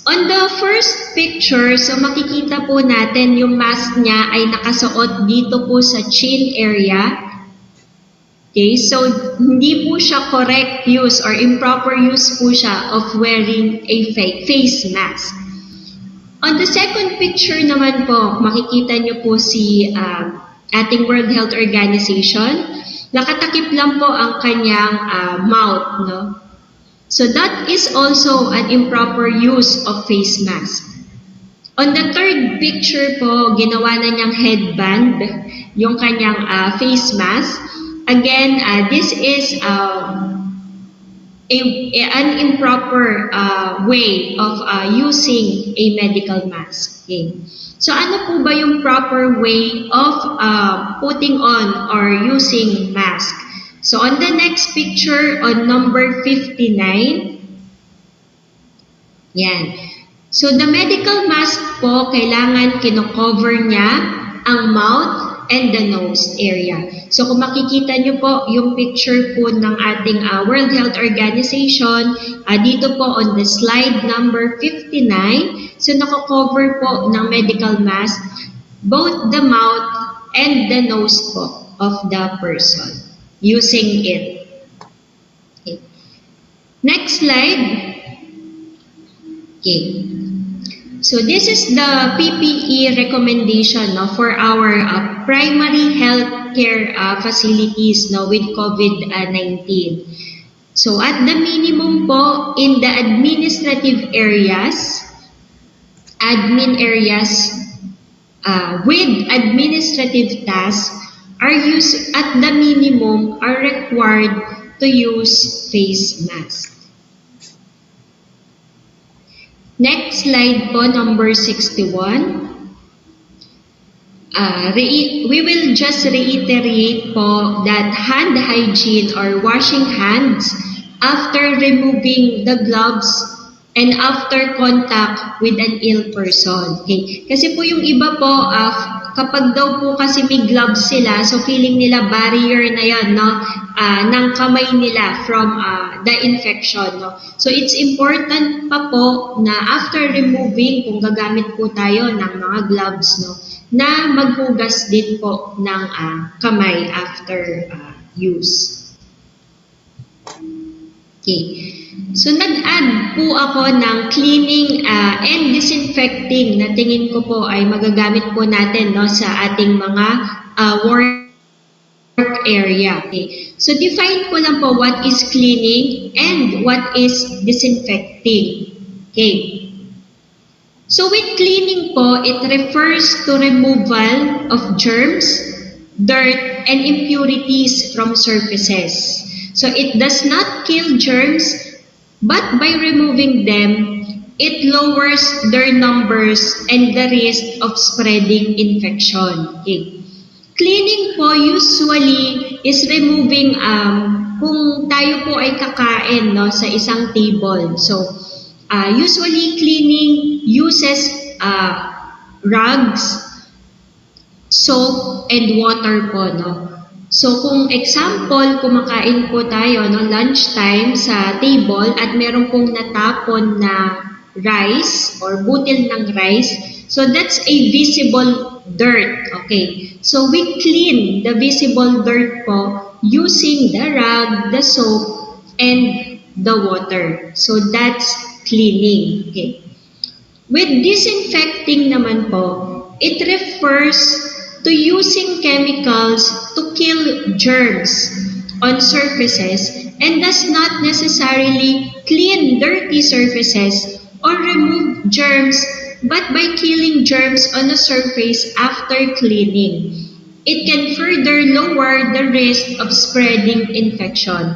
On the first picture, so makikita po natin yung mask niya ay nakasuot dito po sa chin area. Okay, so hindi po siya correct use or improper use po siya of wearing a face mask. On the second picture naman po, makikita niyo po si ating World Health Organization. Nakatakip lang po ang kanyang mouth, no? So that is also an improper use of face mask. On the third picture po, ginawa na niyang headband yung kanyang face mask. Again, this is an improper way of using a medical mask. Okay. So ano po ba yung proper way of putting on or using mask? So on the next picture, on number 59, yan. So the medical mask po, kailangan kino-cover niya ang mouth and the nose area. So kung makikita niyo po yung picture po ng ating World Health Organization, dito po on the slide number 59, so nako-cover po ng medical mask both the mouth and the nose po of the person using it. Okay. Next slide. Okay. So this is the PPE recommendation for our primary healthcare facilities with COVID-19. So at the minimum po, in the administrative areas, admin areas with administrative tasks are used at the minimum are required to use face mask. Next slide po, number 61. We will just reiterate po that hand hygiene or washing hands after removing the gloves and after contact with an ill person. Okay? Kasi po yung iba po, kapag daw po kasi may gloves sila, so feeling nila barrier na yan, no? Ng kamay nila from the infection. No? So it's important pa po na after removing, kung gagamit po tayo ng mga gloves, no, na maghugas din po ng kamay after use. Okay. So nag-add po ako ng cleaning and disinfecting na tingin ko po ay magagamit po natin, no, sa ating mga work area. Okay. So define ko lang po what is cleaning and what is disinfecting. Okay. So with cleaning po, it refers to removal of germs, dirt, and impurities from surfaces. So it does not kill germs, but by removing them, it lowers their numbers and the risk of spreading infection. Okay. Cleaning po usually is removing kung tayo po ay kakain, no, sa isang table. So usually cleaning uses rugs, soap, and water po, no. So kung example, kumakain po tayo no lunchtime sa table at meron pong natapon na rice or butil ng rice, so that's a visible dirt. Okay. So we clean the visible dirt po using the rag, the soap, and the water. So that's cleaning. Okay. With disinfecting naman po, it refers to using chemicals to kill germs on surfaces and does not necessarily clean dirty surfaces or remove germs, but by killing germs on a surface after cleaning. It can further lower the risk of spreading infection.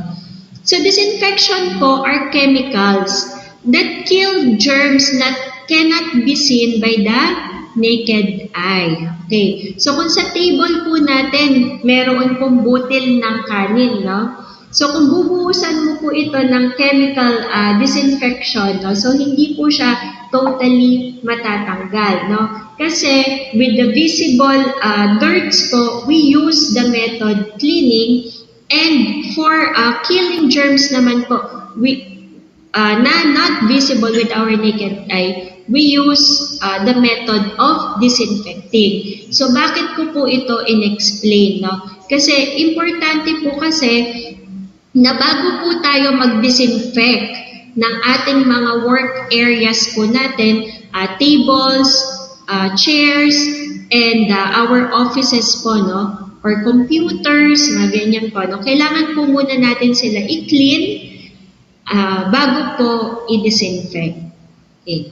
So disinfection po are chemicals that kill germs that cannot be seen by the naked eye. Okay. So kung sa table po natin, meron pong butil ng kanin, no? So kung bubuhusan mo po ito ng chemical disinfection, no? So hindi po siya totally matatanggal, no? Kasi with the visible dirts po, we use the method cleaning, and for killing germs naman po, we not visible with our naked eye, we use the method of disinfecting. So bakit ko po ito in-explain, no? Kasi importante po kasi na bago po tayo mag-disinfect ng ating mga work areas po natin, tables, chairs, and our offices po, no? Or computers, mga ganyan po, no? Kailangan po muna natin sila i-clean bago po i-disinfect. Okay.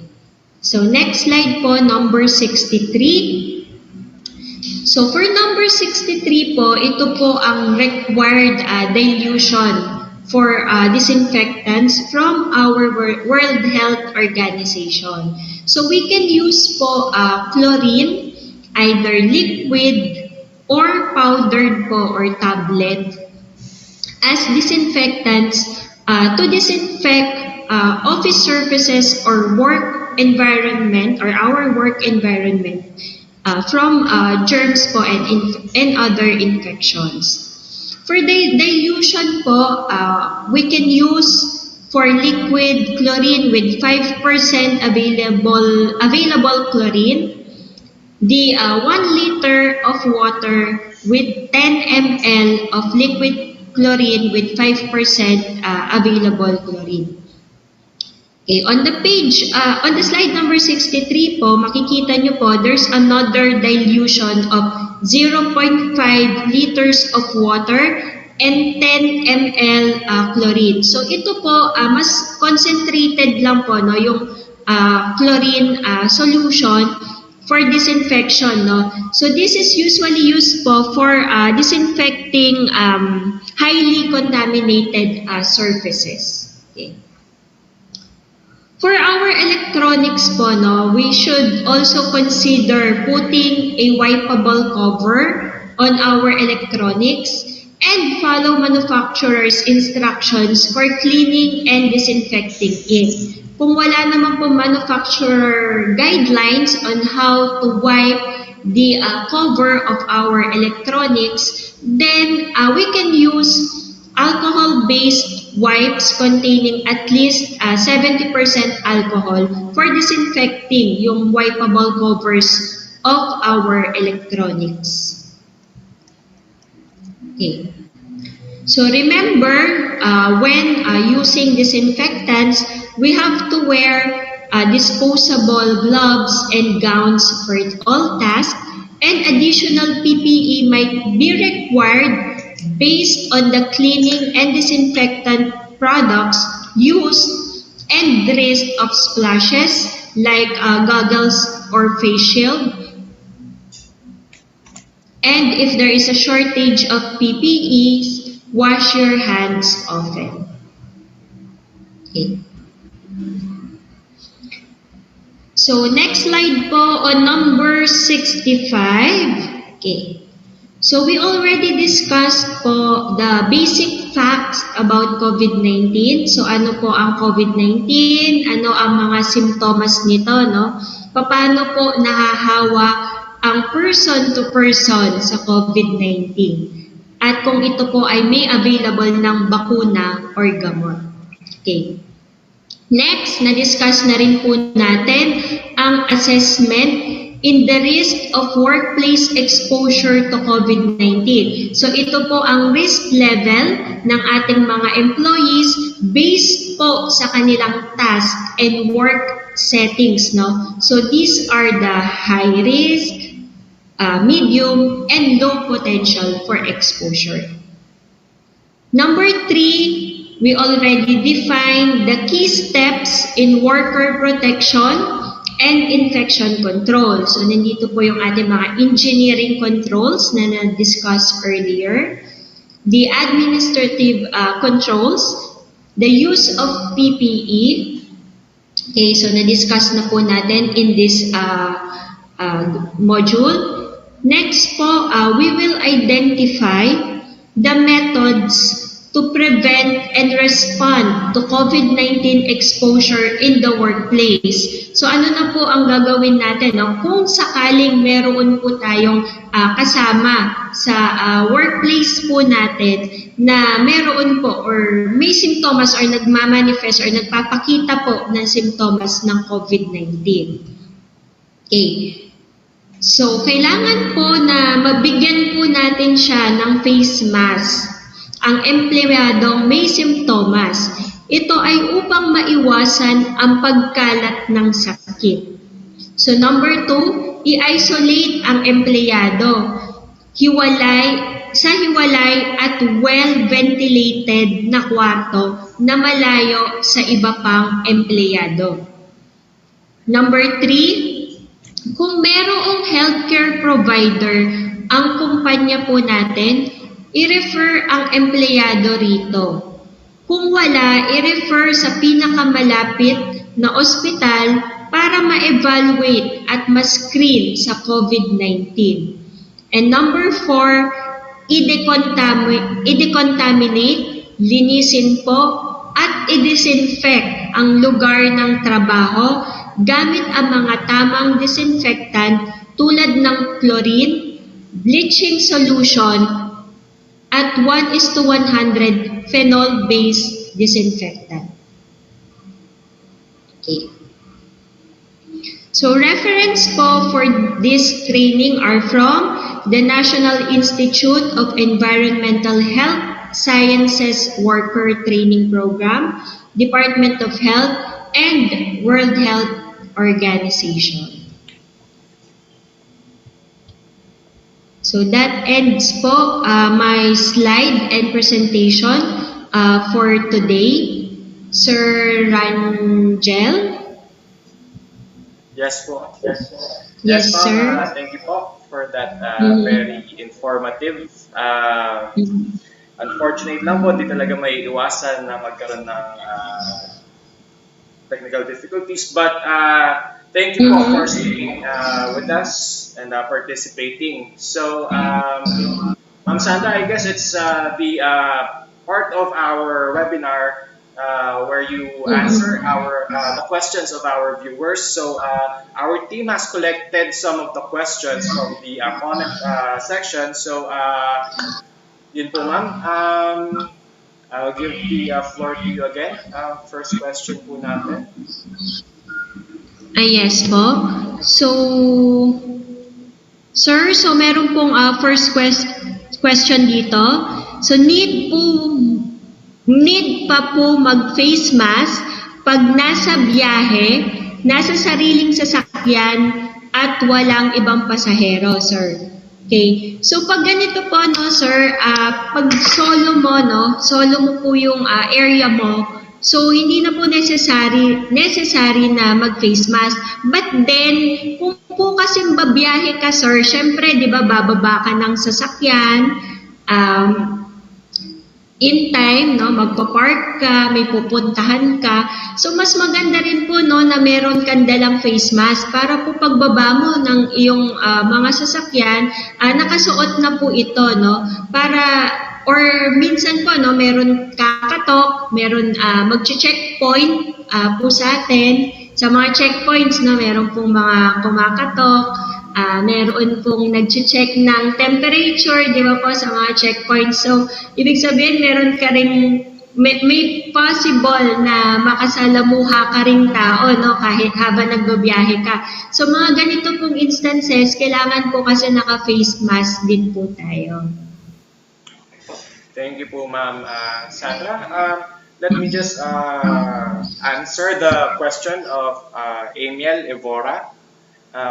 So next slide po, number 63. So for number 63 po, ito po ang required dilution for disinfectants from our World Health Organization. So we can use po chlorine, either liquid or powdered po or tablet, as disinfectants to disinfect office surfaces or work environment or our work environment from germs po and other infections. For the dilution po, we can use for liquid chlorine with 5% available chlorine, the 1 liter of water with 10 ml of liquid chlorine with 5% available chlorine. Okay, on the page, on the slide number 63 po, makikita nyo po, there's another dilution of 0.5 liters of water and 10 ml chlorine. So ito po, mas concentrated lang po, no, yung chlorine solution for disinfection, no. So this is usually used po for disinfecting highly contaminated surfaces. Okay. For our electronics po, no, we should also consider putting a wipeable cover on our electronics and follow manufacturer's instructions for cleaning and disinfecting it. Kung wala naman po manufacturer guidelines on how to wipe the cover of our electronics, then we can use alcohol-based wipes containing at least 70% alcohol for disinfecting yung wipeable covers of our electronics. Okay. So remember, when using disinfectants, we have to wear disposable gloves and gowns for all tasks, and additional PPE might be required based on the cleaning and disinfectant products used and the risk of splashes like goggles or face shield. And if there is a shortage of PPEs, wash your hands often. Okay. So next slide po on number 65. Okay. So we already discussed po the basic facts about COVID-19. So ano po ang COVID-19? Ano ang mga simptomas nito, no? Paano po nahahawa ang person to person sa COVID-19? At kung ito po ay may available ng bakuna or gamot. Okay. Next, na-discuss na rin po natin ang assessment in the risk of workplace exposure to COVID-19. So ito po ang risk level ng ating mga employees based po sa kanilang task and work settings, no? So these are the high risk, medium, and low potential for exposure. Number 3, we already defined the key steps in worker protection and infection control. So nandito po yung ating mga engineering controls na na-discuss earlier. the administrative controls, the use of PPE. Okay, so na-discuss na po natin in this module. Next po, we will identify the methods to prevent and respond to COVID-19 exposure in the workplace. So ano na po ang gagawin natin? No? Kung sakaling meron po tayong kasama sa workplace po natin na meron po or may simptomas or nagmamanifest or nagpapakita po ng simptomas ng COVID-19. Okay. So, kailangan po na mabigyan po natin siya ng face mask ang empleyadong may simptomas. Ito ay upang maiwasan ang pagkalat ng sakit. So number 2, i-isolate ang empleyado. Sa hiwalay at well-ventilated na kwarto na malayo sa iba pang empleyado. Number 3, kung merong healthcare provider ang kumpanya po natin, i-refer ang empleyado rito. Kung wala, i-refer sa pinakamalapit na ospital para ma-evaluate at ma-screen sa COVID-19. And number 4, i-decontaminate, linisin po, at i-disinfect ang lugar ng trabaho gamit ang mga tamang disinfectant tulad ng chlorine, bleaching solution, at 1:100 phenol-based disinfectant. Okay. So reference po for this training are from the National Institute of Environmental Health Sciences Worker Training Program, Department of Health, and World Health Organization. So that ends po my slide and presentation for today. Sir Rangel? Yes po. Yes, sir. Thank you po for that very informative. Unfortunately lang po, di talaga may iwasan na magkaroon ng technical difficulties. But thank you po for staying with us and participating. So, Ma'am Sandra, I guess it's the part of our webinar where you answer the questions of our viewers. So, our team has collected some of the questions from the comment section. So, yun po, ma'am. I'll give the floor to you again. First question po natin. Yes po. So, sir, meron pong first question dito. So, need pa po mag-face mask pag nasa biyahe, nasa sariling sasakyan, at walang ibang pasahero, sir. Okay. So, pag ganito po, no, sir, pag solo mo po yung area mo, so hindi na po necessary na mag-face mask. But then, kung po kasi babiyahe ka, sir, syempre, di ba, bababa ka ng sasakyan, in time, no, magpa-park ka, may pupuntahan ka. So, mas maganda rin po, no, na meron kang dalang face mask para po pagbaba mo ng iyong mga sasakyan, nakasuot na po ito, no, para, or minsan po, no, meron kakatok, meron mag-checkpoint po sa atin. Sa mga checkpoints, no, meron pong mga kumakatok, meron pong nag-check ng temperature, di ba po, sa mga checkpoints. So, ibig sabihin, meron ka rin, may possible na makasalamuha ka ring tao, no, kahit habang nagbabiyahe ka. So, mga ganito pong instances, kailangan po kasi naka-face mask din po tayo. Thank you po, Ma'am Sandra. Let me just answer the question of Amiel Evora.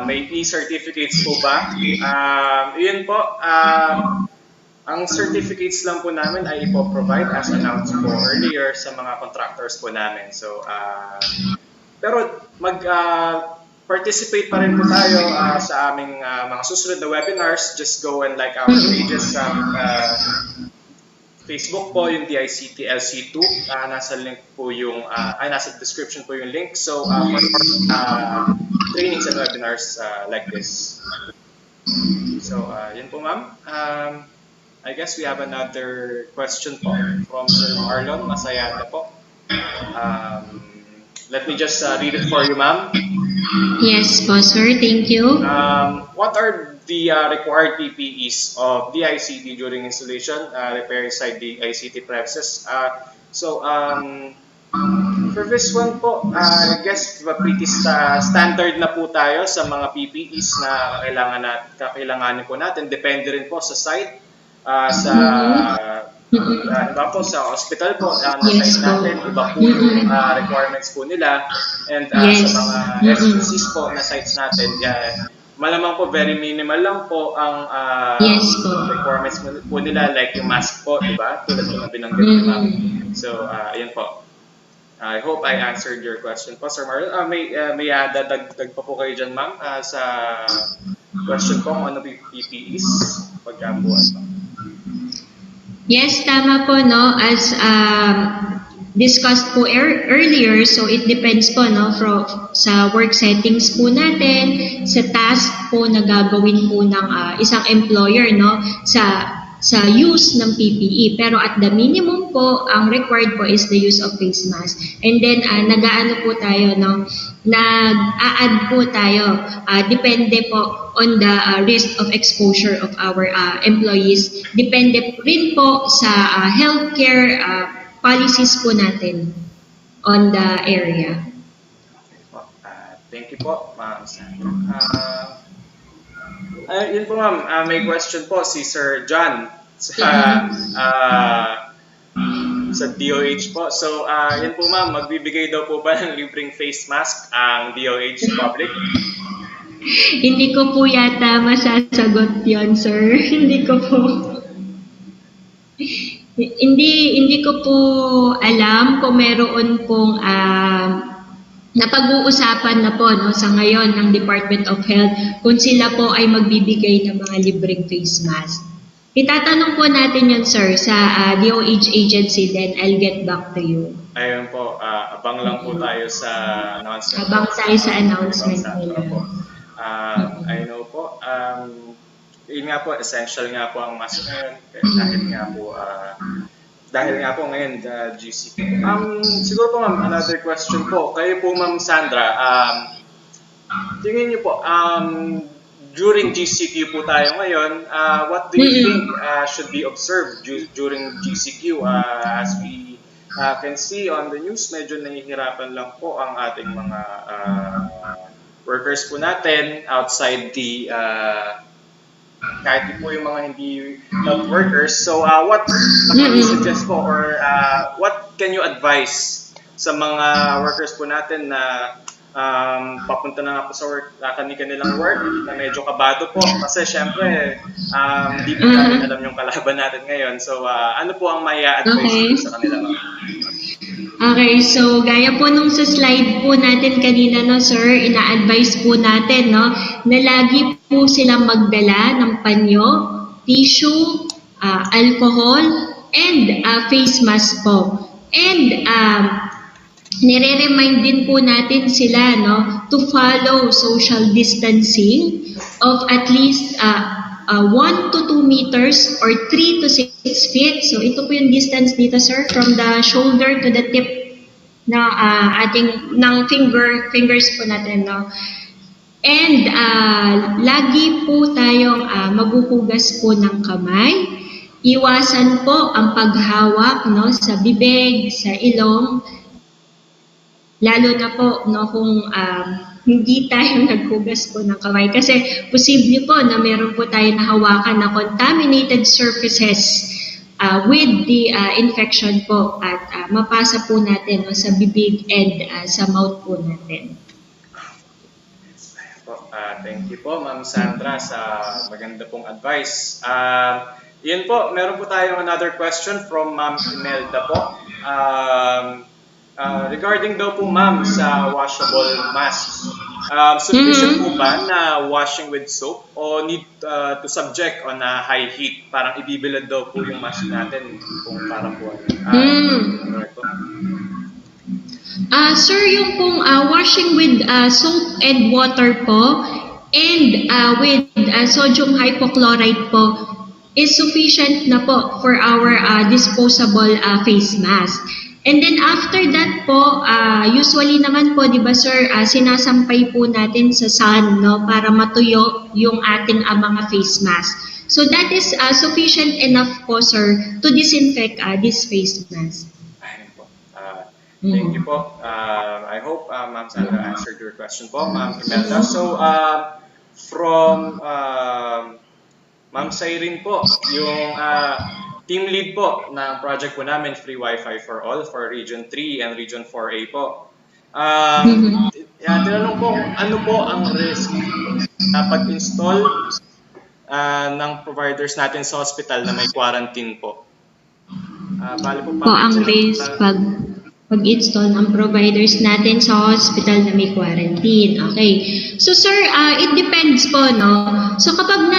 May e-certificates po ba? Yun po, ang certificates lang po namin ay ipoprovide as announced po earlier sa mga contractors po namin. So, pero participate pa rin po tayo sa aming mga susunod na webinars. Just go and like our pages Facebook po yung DICT LC2. Nasa link po yung, nasa description po yung link. So, for more trainings and webinars like this. So, yun po ma'am. I guess we have another question po from Sir Marlon Masayada po. Let me just read it for you, ma'am. Yes po, sir. Thank you. What are the required PPEs of DICT during installation, repair inside the ICT premises? For this one po, I guess pretty standard na po tayo sa mga PPEs na kakailanganin po natin. Depende rin po sa site, iba po sa hospital po, Yes, site natin, iba po yung requirements po nila. And sa mga SPCs po na sites natin, malamang po very minimal lang po ang requirements po nila, like yung mask po, di ba? Tulad po na binanggit ni ma'am. So, ayun po. I hope I answered your question po, Sir Marlon. May dadagdag pa po kayo dyan, ma'am, sa question po kung ano PPEs pagkabuan po. Yes, tama po, no? As discussed po earlier, so it depends po, no, sa work settings po natin, sa task po na gagawin po ng isang employer, no, sa use ng PPE. Pero at the minimum po, ang required po is the use of face mask. And then, nag-aano po tayo, no, nag-a-add po tayo, depende po on the risk of exposure of our employees. Depende rin po sa healthcare policies po natin on the area. Thank you po, ma'am. Yun po ma'am, may question po si Sir John sa DOH po. So, yun po ma'am, magbibigay daw po ba ng libreng face mask ang DOH public? Hindi ko po yata masasagot yon, sir. Hindi ko po. Hindi ko po alam kung meron pong napag-uusapan na po, no, sa ngayon ng Department of Health kung sila po ay magbibigay ng mga libreng face mask. Itatanong po natin yun, sir, sa DOH agency, then I'll get back to you. Ayun po, abang lang po tayo sa announcement. Abang tayo sa announcement nila. I know po. Yun nga po, essential nga po ang mask ngayon. Dahil nga po ngayon, GCQ. Siguro po ma'am, another question po. Kayo po ma'am Sandra, tingin niyo po, during GCQ po tayo ngayon, what do you think should be observed during GCQ? As we can see on the news, medyo nahihirapan lang po ang ating mga workers po natin outside the kahit po yung mga hindi health workers. So what can you suggest po or what can you advise sa mga workers po natin na papunta na nga po sa work, kanilang work, na medyo kabado po kasi syempre hindi po natin alam yung kalaban natin ngayon. So ano po ang may advice sa kanila? Okay, so gaya po nung sa slide po natin kanina, no, sir, ina-advise po natin, no, na lagi po silang magdala ng panyo, tissue, alcohol, and face mask po. And nire-remind din po natin sila, no, to follow social distancing of at least 1 to 2 meters or 3 to 6 feet. So ito po yung distance dito, sir, from the shoulder to the tip na ng fingers po natin, no. And lagi po tayong maghuhugas po ng kamay. Iwasan po ang paghawak, no, sa bibig, sa ilong. Lalo na po, no, kung hindi tayo naghugas po ng kamay. Kasi posible po na meron po tayo nahawakan na contaminated surfaces with the infection po at mapasa po natin, no, sa bibig and sa mouth po natin. Thank you po, Ma'am Sandra, sa maganda pong advice. Yun po, meron po tayong another question from Ma'am Imelda po. Regarding daw po ma'am sa washable masks. Sufficient po ba na washing with soap o need to subject on a high heat? Parang ibibilad daw po yung mask natin kung parang po correct po. Sir, yung pong washing with soap and water po and with sodium hypochlorite po is sufficient na po for our disposable face mask. And then after that po, usually naman po, di ba sir, sinasampay po natin sa sun, no, para matuyo yung ating mga face mask. So that is sufficient enough po sir to disinfect this face mask. Thank you po. I hope Ma'am Sandra answered your question po, Ma'am Imelda. So from Ma'am Cyrene po, yung team lead po ng project po namin, Free Wi-Fi for All for Region 3 and Region 4A po. Tinanong po, ano po ang risk na pag-install ng providers natin sa hospital na may quarantine po? Bali po ang risk pag-install ng providers natin sa hospital na may quarantine. Okay. So sir, it depends po, no? So kapag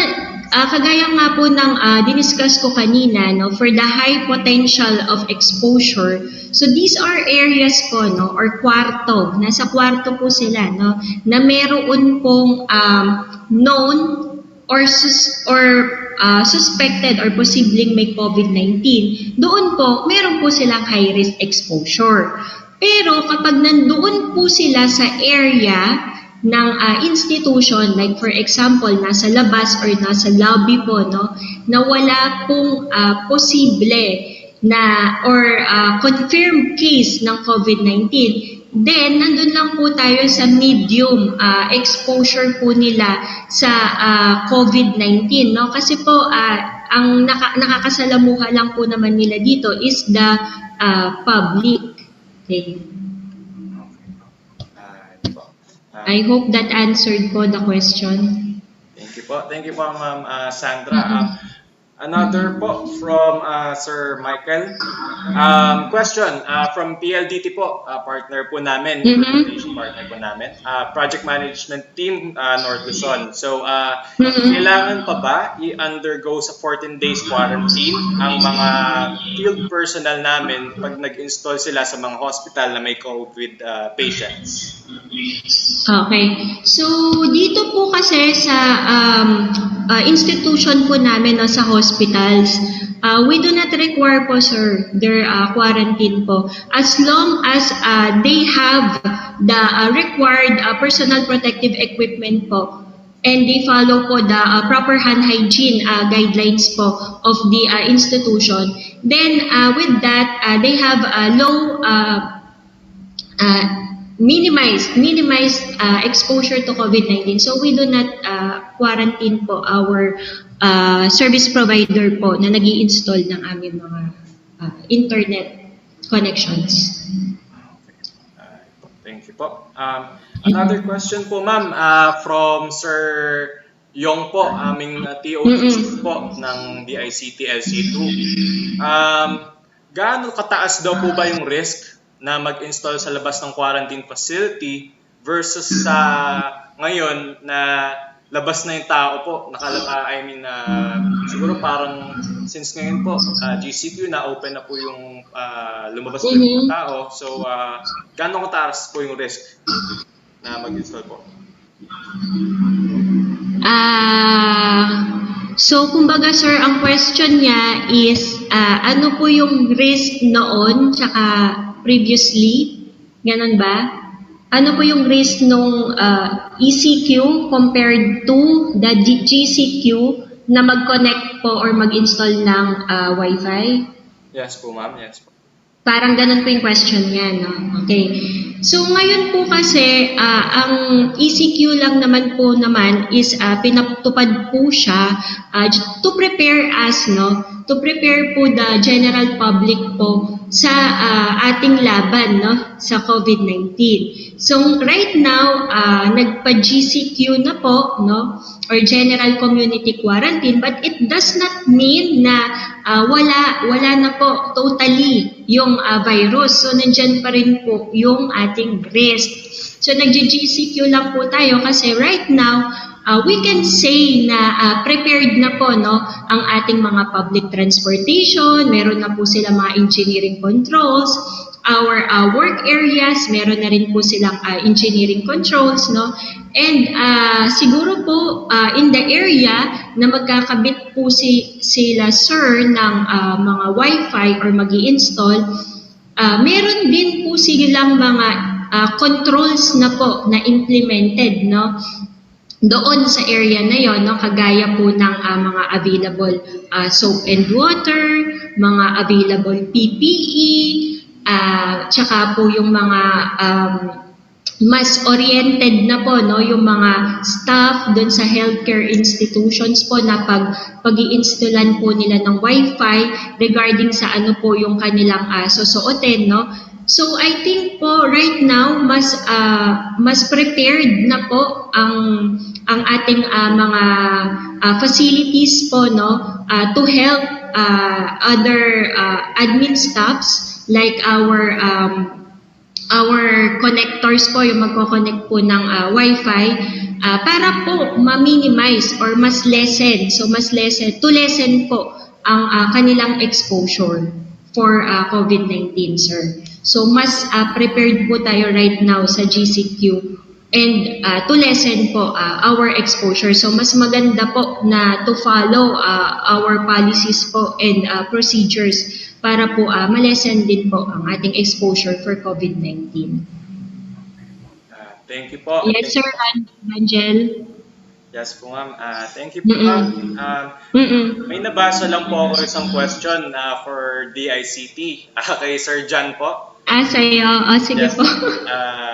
kagaya nga po ng diniscuss ko kanina, no, for the high potential of exposure, so these are areas po, no, or kwarto, nasa kwarto po sila, no, na meron pong known or suspected or posibleng may COVID-19. Doon po, meron po silang high risk exposure. Pero kapag nandoon po sila sa area ng institution, like for example, nasa labas or nasa lobby po, no, na wala pong posible na or confirmed case ng COVID-19, then nandun lang po tayo sa medium exposure po nila sa COVID-19, no? Kasi po ang nakakasalamuha lang po naman nila dito is the public. Okay. I hope that answered po the question. Thank you po. Thank you po, Ma'am Sandra. Another po from Sir Michael. Question from PLDT po, partner po namin, partner po namin, project management team North Luzon. So, kailangan pa ba i-undergo sa 14 days quarantine ang mga field personnel namin pag nag-install sila sa mga hospital na may COVID patients? Okay. So, dito po kasi sa institution po namin, no, sa hospitals, we do not require po, sir, their quarantine po. As long as they have the required personal protective equipment po, and they follow po the proper hand hygiene guidelines po of the institution, then with that, they have low minimized exposure to COVID-19. So we do not quarantine po our service provider po na nag-i-install ng aming mga internet connections. Thank you po. Another question po, ma'am, from Sir Yong po, aming TOT chief po ng DICT LC2. Gaano kataas daw po ba yung risk na mag-install sa labas ng quarantine facility versus sa ngayon na labas na yung tao po, siguro parang since ngayon po, GCQ na open na po yung lumabas po yung tao. So, gaano kataas po yung risk na mag-install po? So, kumbaga sir, ang question niya is, ano po yung risk noon tsaka previously? Ganon ba? Ano po yung risk nung ECQ compared to the GCQ na mag-connect po or mag-install ng Wi-Fi? Yes po, ma'am. Yes po. Parang ganun po yung question niya, no? Okay. So ngayon po kasi, ang ECQ lang naman po is pinatupad po siya to prepare us, no? To prepare po the general public po sa ating laban, no? Sa COVID-19. So right now, nagpa-GCQ na po, no? Or general community quarantine, but it does not mean na wala na po totally yung virus. So nandyan pa rin po yung ating risk. So nag-GCQ lang po tayo kasi right now, we can say na prepared na po no, ang ating mga public transportation, meron na po sila mga engineering controls, our work areas, meron na rin po silang engineering controls, no? And siguro po in the area na magkakabit po sila sir ng mga wifi or magi-install, meron din po silang mga controls na po na implemented, no? Doon sa area na yon, no, kagaya po ng mga available soap and water, mga available PPE, tsaka po yung mga mas oriented na po no yung mga staff doon sa healthcare institutions po na pag-i-installan po nila ng wifi regarding sa ano po yung kanilang susuotin, no. So I think po right now mas prepared na po ang ating mga facilities po no to help other admin staffs like our connectors po, yung magko-connect po ng wifi para po ma-minimize or mas lessen to lessen po ang kanilang exposure for COVID-19, sir. So mas prepared po tayo right now sa GCQ and to lessen po our exposure. So mas maganda po na to follow our policies po and procedures para po malesen din po ang ating exposure for COVID-19. Thank you po. Yes, sir, Angel. Yes po, ma'am. Thank you po, ma'am. May nabasa lang po ako isang question for DICT kay Sir John po. Sa'yo. Sige yes. po.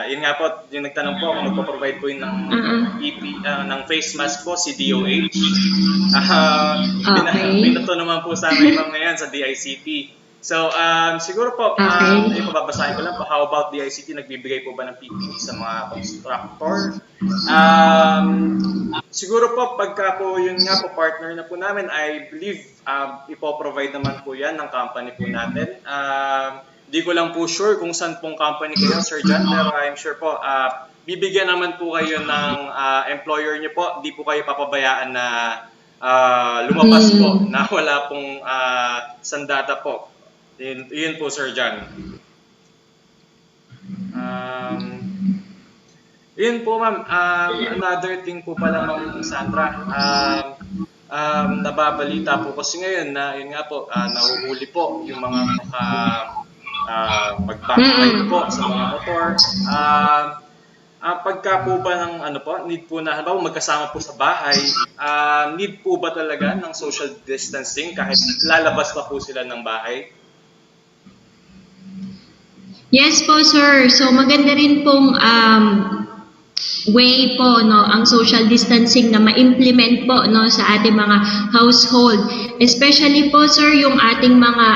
Yun nga po, yung nagtanong po kung magpo-provide po yun ng ng face mask po, si DOH. Binato naman po sa amin ma'am ngayon sa DICT. So, siguro po, yung pababasahin ko lang po, how about DICT nagbibigay po ba ng PPE sa mga constructor? Siguro po, pagka po yun nga po, partner na po namin, I believe, ipoprovide naman po yan ng company po natin. Di ko lang po sure kung saan pong company kayo, Sir John, pero I'm sure po, bibigyan naman po kayo ng employer niyo po, di po kayo papabayaan na lumabas po, na wala pong sandata po. Yun po, Sir John. Yun po, ma'am. Another thing po pala, ma'am Sandra. Nababalita po kasi ngayon na, yun nga po, nahuhuli po yung mga magpapakay po sa mga motor. Pagka po ba ng need po na, halimbawa magkasama po sa bahay, need po ba talaga ng social distancing kahit lalabas pa po sila ng bahay? Yes po, sir. So maganda rin pong way po no ang social distancing na ma-implement po no sa ating mga household. Especially po, sir, yung ating mga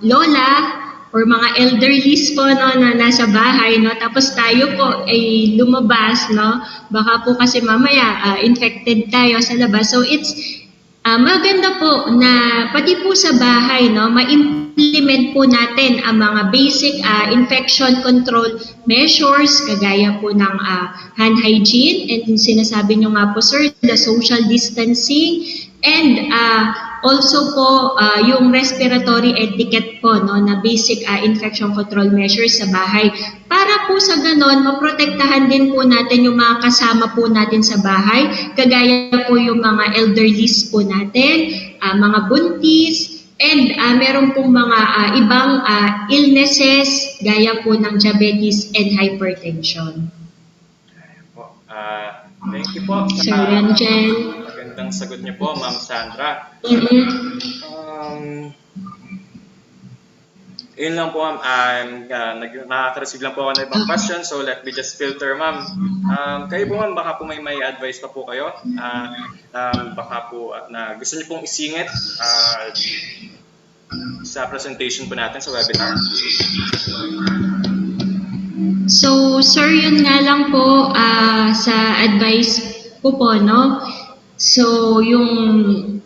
lola or mga elderlies po no na nasa bahay no, tapos tayo po ay lumabas no, baka po kasi mamaya infected tayo sa labas. So it's maganda po na pati po sa bahay no ma-implement po natin ang mga basic infection control measures kagaya po ng hand hygiene and sinasabi nyo nga po, sir, the social distancing and also po yung respiratory etiquette po no na basic infection control measures sa bahay para po sa ganon maprotektahan din po natin yung mga kasama po natin sa bahay kagaya po yung mga elderlies po natin, mga buntis and meron pong mga ibang illnesses gaya po ng diabetes and hypertension. Thank you po. Sir Angel. Magandang sagot niyo po, Ma'am Sandra. Yun lang po, ma'am. Nakaka-receive lang po ako ng ibang question, so let me just filter, ma'am. Kayo po, ma'am, baka po may advice pa po kayo. Baka po na gusto niyo pong isingit sa presentation po natin sa webinar. So, sir, yun nga lang po sa advice po no. So, yung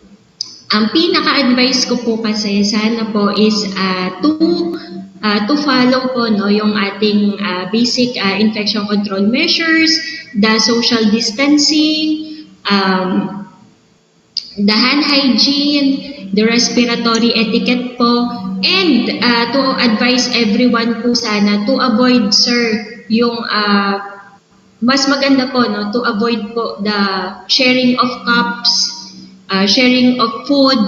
Ang pinaka-advice ko po kasi sana po is to follow po no yung ating basic infection control measures, the social distancing, the hand hygiene, the respiratory etiquette po, and to advise everyone po sana to avoid, sir, yung mas maganda po no to avoid po the sharing of cups, sharing of food.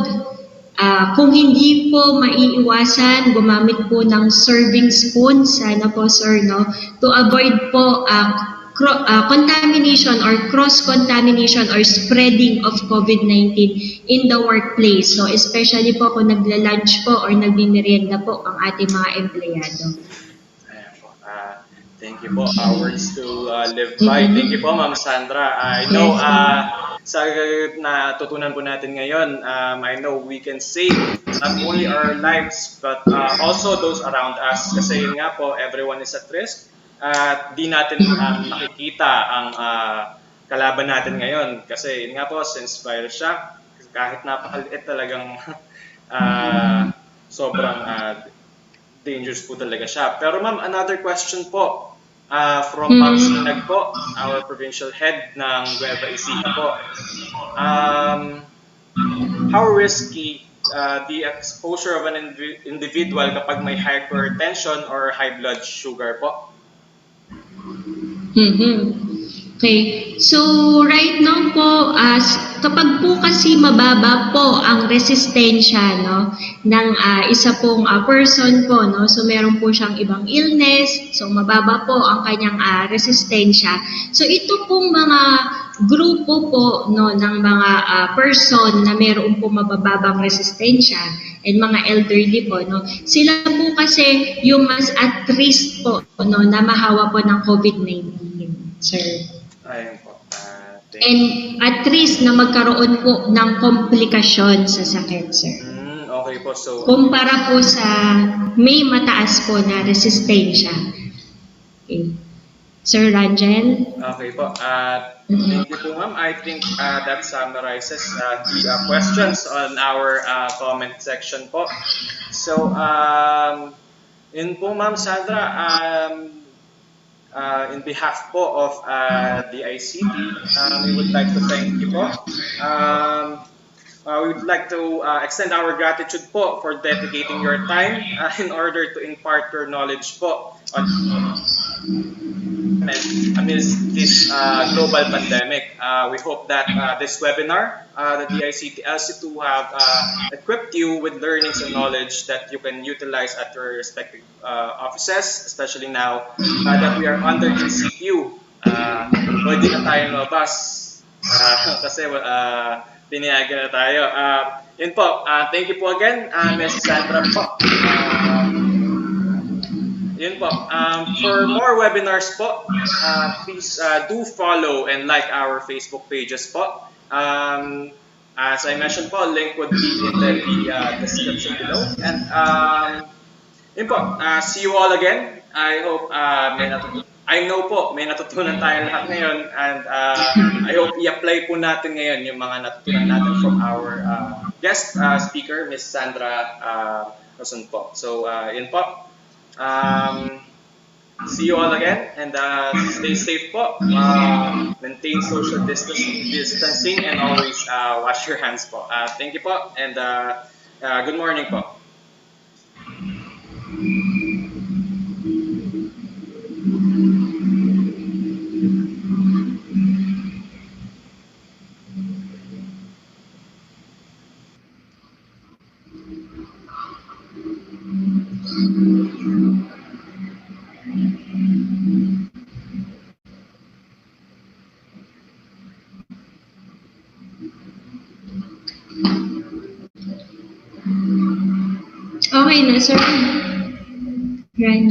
Kung hindi po maiiwasan, gumamit po ng serving spoon, sana po sir, no? To avoid po contamination or cross-contamination or spreading of COVID-19 in the workplace. So especially po kung nagla-lunch po or nagmimerienda po ang ating mga empleyado. Thank you po. Words to live by. Thank you po, Ma'am Sandra. I know sa natutunan po natin ngayon, I know we can save not only our lives but also those around us. Kasi yun nga po, everyone is at risk. At di natin nakikita ang kalaban natin ngayon. Kasi yun nga po, since virus siya, kahit napakaliit talagang sobrang dangerous po talaga siya. Pero ma'am, another question po from Ma'am Sinag po, our provincial head ng Nueva Ecija po. How risky the exposure of an individual kapag may hypertension or high blood sugar po? Okay. So, right now po, kapag po kasi mababa po ang resistensya no, ng isa pong person po, no, so meron po siyang ibang illness, so mababa po ang kanyang resistensya. So, ito pong mga grupo po no, ng mga person na meron po mabababang resistensya and mga elderly po, no, sila po kasi yung mas at risk po no, na mahawa po ng COVID-19, sir. Ayun po. And at risk na magkaroon po ng komplikasyon sa sakit, sir. Okay po. So, kumpara po sa may mataas po na resistensya. Okay. Sir Rangel? Okay po. Thank you po, ma'am. I think that summarizes the questions on our comment section po. So, yun po, Ma'am Sandra. In behalf po of DICT, we would like to thank you po. We would like to extend our gratitude po for dedicating your time in order to impart your knowledge po on amidst this global pandemic. We hope that this webinar, the DICT LC2 have equipped you with learnings and knowledge that you can utilize at your respective offices, especially now that we are under ECQ. Pwede na tayo lumabas kasi pinayagan na tayo. Yun po, thank you po again, Ms. Sandra po. Yun po. For more webinars po, please do follow and like our Facebook pages po. As I mentioned po, link would be in the description below. And yun po, see you all again. I hope I know po, may natutunan tayo lahat ngayon. And I hope i-apply po natin ngayon yung mga natutunan natin from our guest speaker, Ms. Sandra Luzon po. So, yun po. See you all again and stay safe po. Maintain social distancing and always wash your hands po. Thank you po and good morning po. Okay na, sir. Rangel.